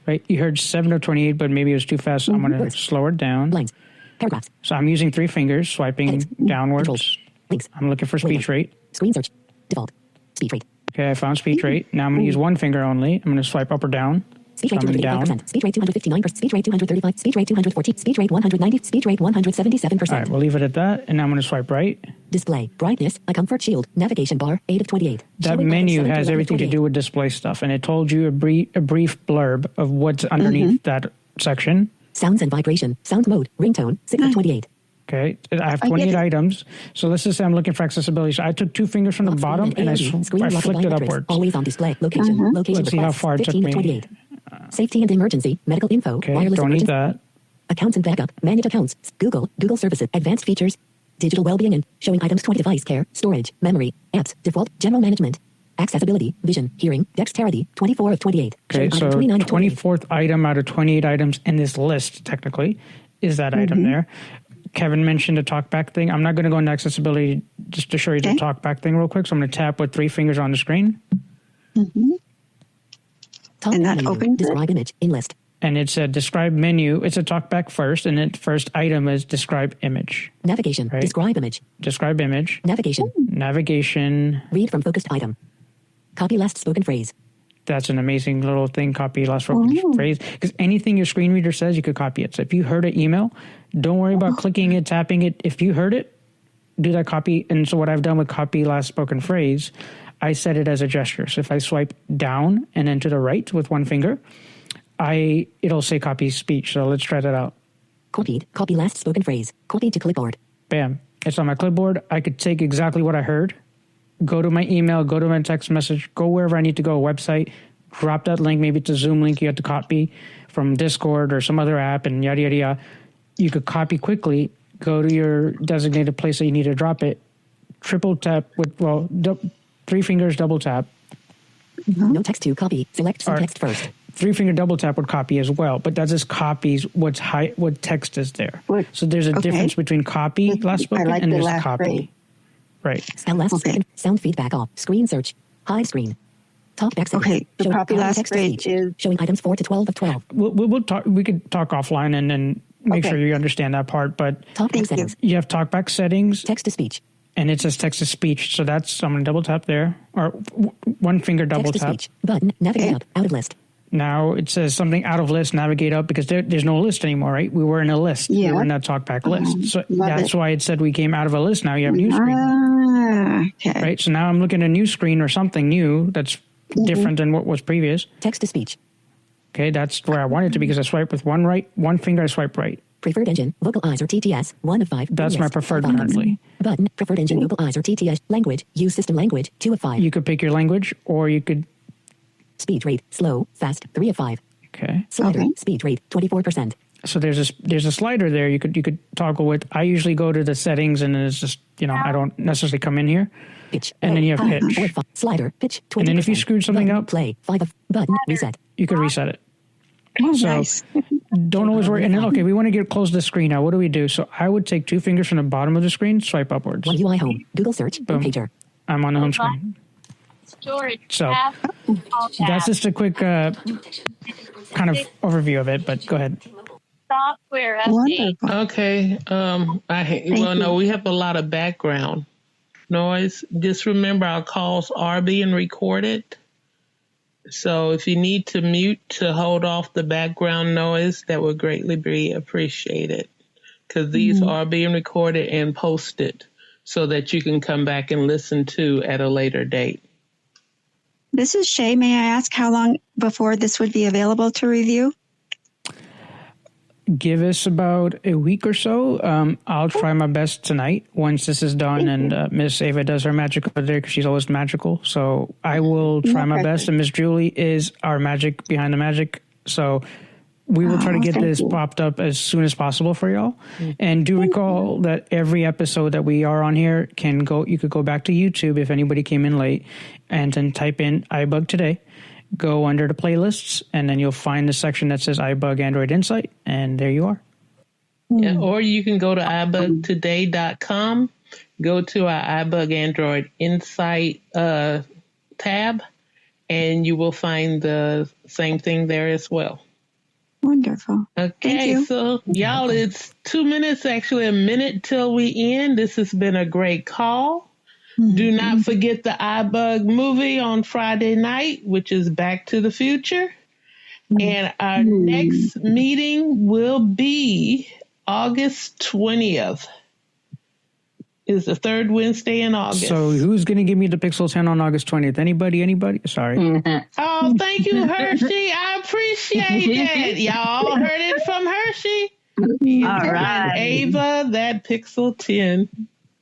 Right. You heard 7 of 28, but maybe it was too fast. So I'm going to slow it down. Lines. Paragraphs. So I'm using 3 fingers, swiping downwards. Controls. Links. I'm looking for speech rate. Screen search. Default. Speech rate. Okay, I found speech rate. Now I'm going to use 1 finger only. I'm going to swipe up or down. Speech rate 285%. Speech rate 259%. Speech rate 235%. Speech rate 214%. Speech rate 190%. Speech rate 177%. All right, we'll leave it at that. And now I'm going to swipe right. Display. Brightness. A comfort shield. Navigation bar. 8 of 28. That menu has everything to do with display stuff. And it told you a brief blurb of what's underneath that section. Sounds and vibration. Sound mode. Ringtone. 6 of 28. Okay, I have 28 items. So let's just say I'm looking for accessibility. So I took 2 fingers from the bottom and I flicked it upwards. Always on display. Location. Location. Let's see how far it took me. Safety and emergency. Medical info. Okay, wireless don't need that. Accounts and backup. Manage accounts. Google services. Advanced features. Digital well-being and showing items 20. Device care. Storage. Memory. Apps. Default. General management. Accessibility. Vision. Hearing. Dexterity. 24 of 28. Okay, so 24th item out of 28 items in this list, technically, is that item there. Kevin mentioned the TalkBack thing. I'm not going to go into accessibility just to show you the TalkBack thing real quick. So I'm going to tap with 3 fingers on the screen. And that opens Describe image in list. And it said describe menu. It's a TalkBack first, and the first item is describe image. Navigation. Right? Describe image. Describe image. Navigation. Navigation. Read from focused item. Copy last spoken phrase. That's an amazing little thing, copy last spoken phrase. Because anything your screen reader says, you could copy it. So if you heard an email, don't worry about clicking it, tapping it. If you heard it, do that copy. And so what I've done with copy last spoken phrase, I set it as a gesture. So if I swipe down and then to the right with one finger, it'll say copy speech. So let's try that out. Copied. Copy last spoken phrase. Copied to clipboard. Bam. It's on my clipboard. I could take exactly what I heard, go to my email, go to my text message, go wherever I need to go, a website, drop that link. Maybe it's a Zoom link you have to copy from Discord or some other app and yada, yada, yada. You could copy quickly, go to your designated place that you need to drop it, triple tap with, three fingers, double tap. No text to copy. Select some text first. Three finger double tap would copy as well, but that just copies what text is there. So there's a difference between copy last spoken and there's copy. Phrase. Right. Spell last spoken. Sound feedback off. Screen search. Hide screen. Talk back settings. Okay. The copy last phrase is showing items 4 to 12 of 12. We'll talk. We could talk offline and then make sure you understand that part. But talkback settings. You have talkback settings. Text to speech. And it says text to speech. So that's I'm gonna double tap there, or one finger double text tap. To speech. Button. Navigate up. Out of list. Now it says something out of list, navigate up, because there's no list anymore, right? We were in a list. Yeah. We were in that talkback list. So that's why it said we came out of a list. Now you have a new screen. Okay. Right? So now I'm looking at a new screen or something new that's different than what was previous. Text to speech. Okay, that's where I want it to be because I swipe with one finger, I swipe right. Preferred engine, vocalize or TTS, 1 of 5. That's my preferred currently. Button, preferred engine, vocalize or TTS, language, use system language, 2 of 5. You could pick your language or you could... Speed rate, slow, fast, 3 of 5. Okay. Slider, speed rate, 24%. So there's a slider there you could toggle with. I usually go to the settings and it's just, I don't necessarily come in here. Pitch. And then you have pitch. Slider, pitch, 20%. And then if you screwed something up, play, 5 of, button, reset. You could reset it. Oh, so nice. Don't always worry. And then, we want to get close to the screen now. What do we do? So I would take 2 fingers from the bottom of the screen, swipe upwards. One UI home, Google search, boom. Pager. I'm on the home screen. So that's just a quick kind of overview of it, but go ahead. Software update. Okay. We have a lot of background noise. Just remember our calls are being recorded. So if you need to mute to hold off the background noise, that would greatly be appreciated because these are being recorded and posted so that you can come back and listen to at a later date. This is Shay. May I ask how long before this would be available to review? Give us about a week or so. I'll try my best tonight once this is done and Miss Ava does her magic over there because she's always magical. So I will try my best. And Miss Julie is our magic behind the magic. So we will try to get this popped up as soon as possible for y'all. And do recall that every episode that we are on here you could go back to YouTube if anybody came in late and then type in iBug Today. Go under the playlists, and then you'll find the section that says iBug Android Insight, and there you are. Yeah, or you can go to ibugtoday.com, go to our iBug Android Insight tab, and you will find the same thing there as well. Wonderful. Okay, so y'all, it's 2 minutes, actually a minute till we end. This has been a great call. Do not forget the iBug movie on Friday night, which is Back to the Future. And our next meeting will be August 20th. Is the third Wednesday in August. So who's going to give me the Pixel 10 on August 20th? Anybody? Sorry. Oh, thank you, Hershey. I appreciate that. Y'all heard it from Hershey. All right. Ava, that Pixel 10.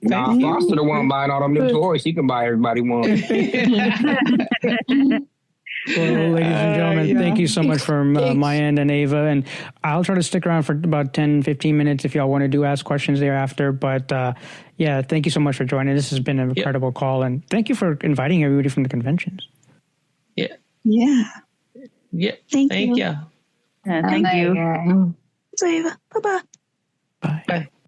Nah, Foster the one buying all them new toys. He can buy everybody one. Well, ladies and gentlemen, thank you so much from my end and Ava. And I'll try to stick around for about 10, 15 minutes if y'all want to ask questions thereafter. But thank you so much for joining. This has been an incredible call. And thank you for inviting everybody from the conventions. Yeah. Thank you. Thank you. Thank you. Ava. Bye-bye. Bye.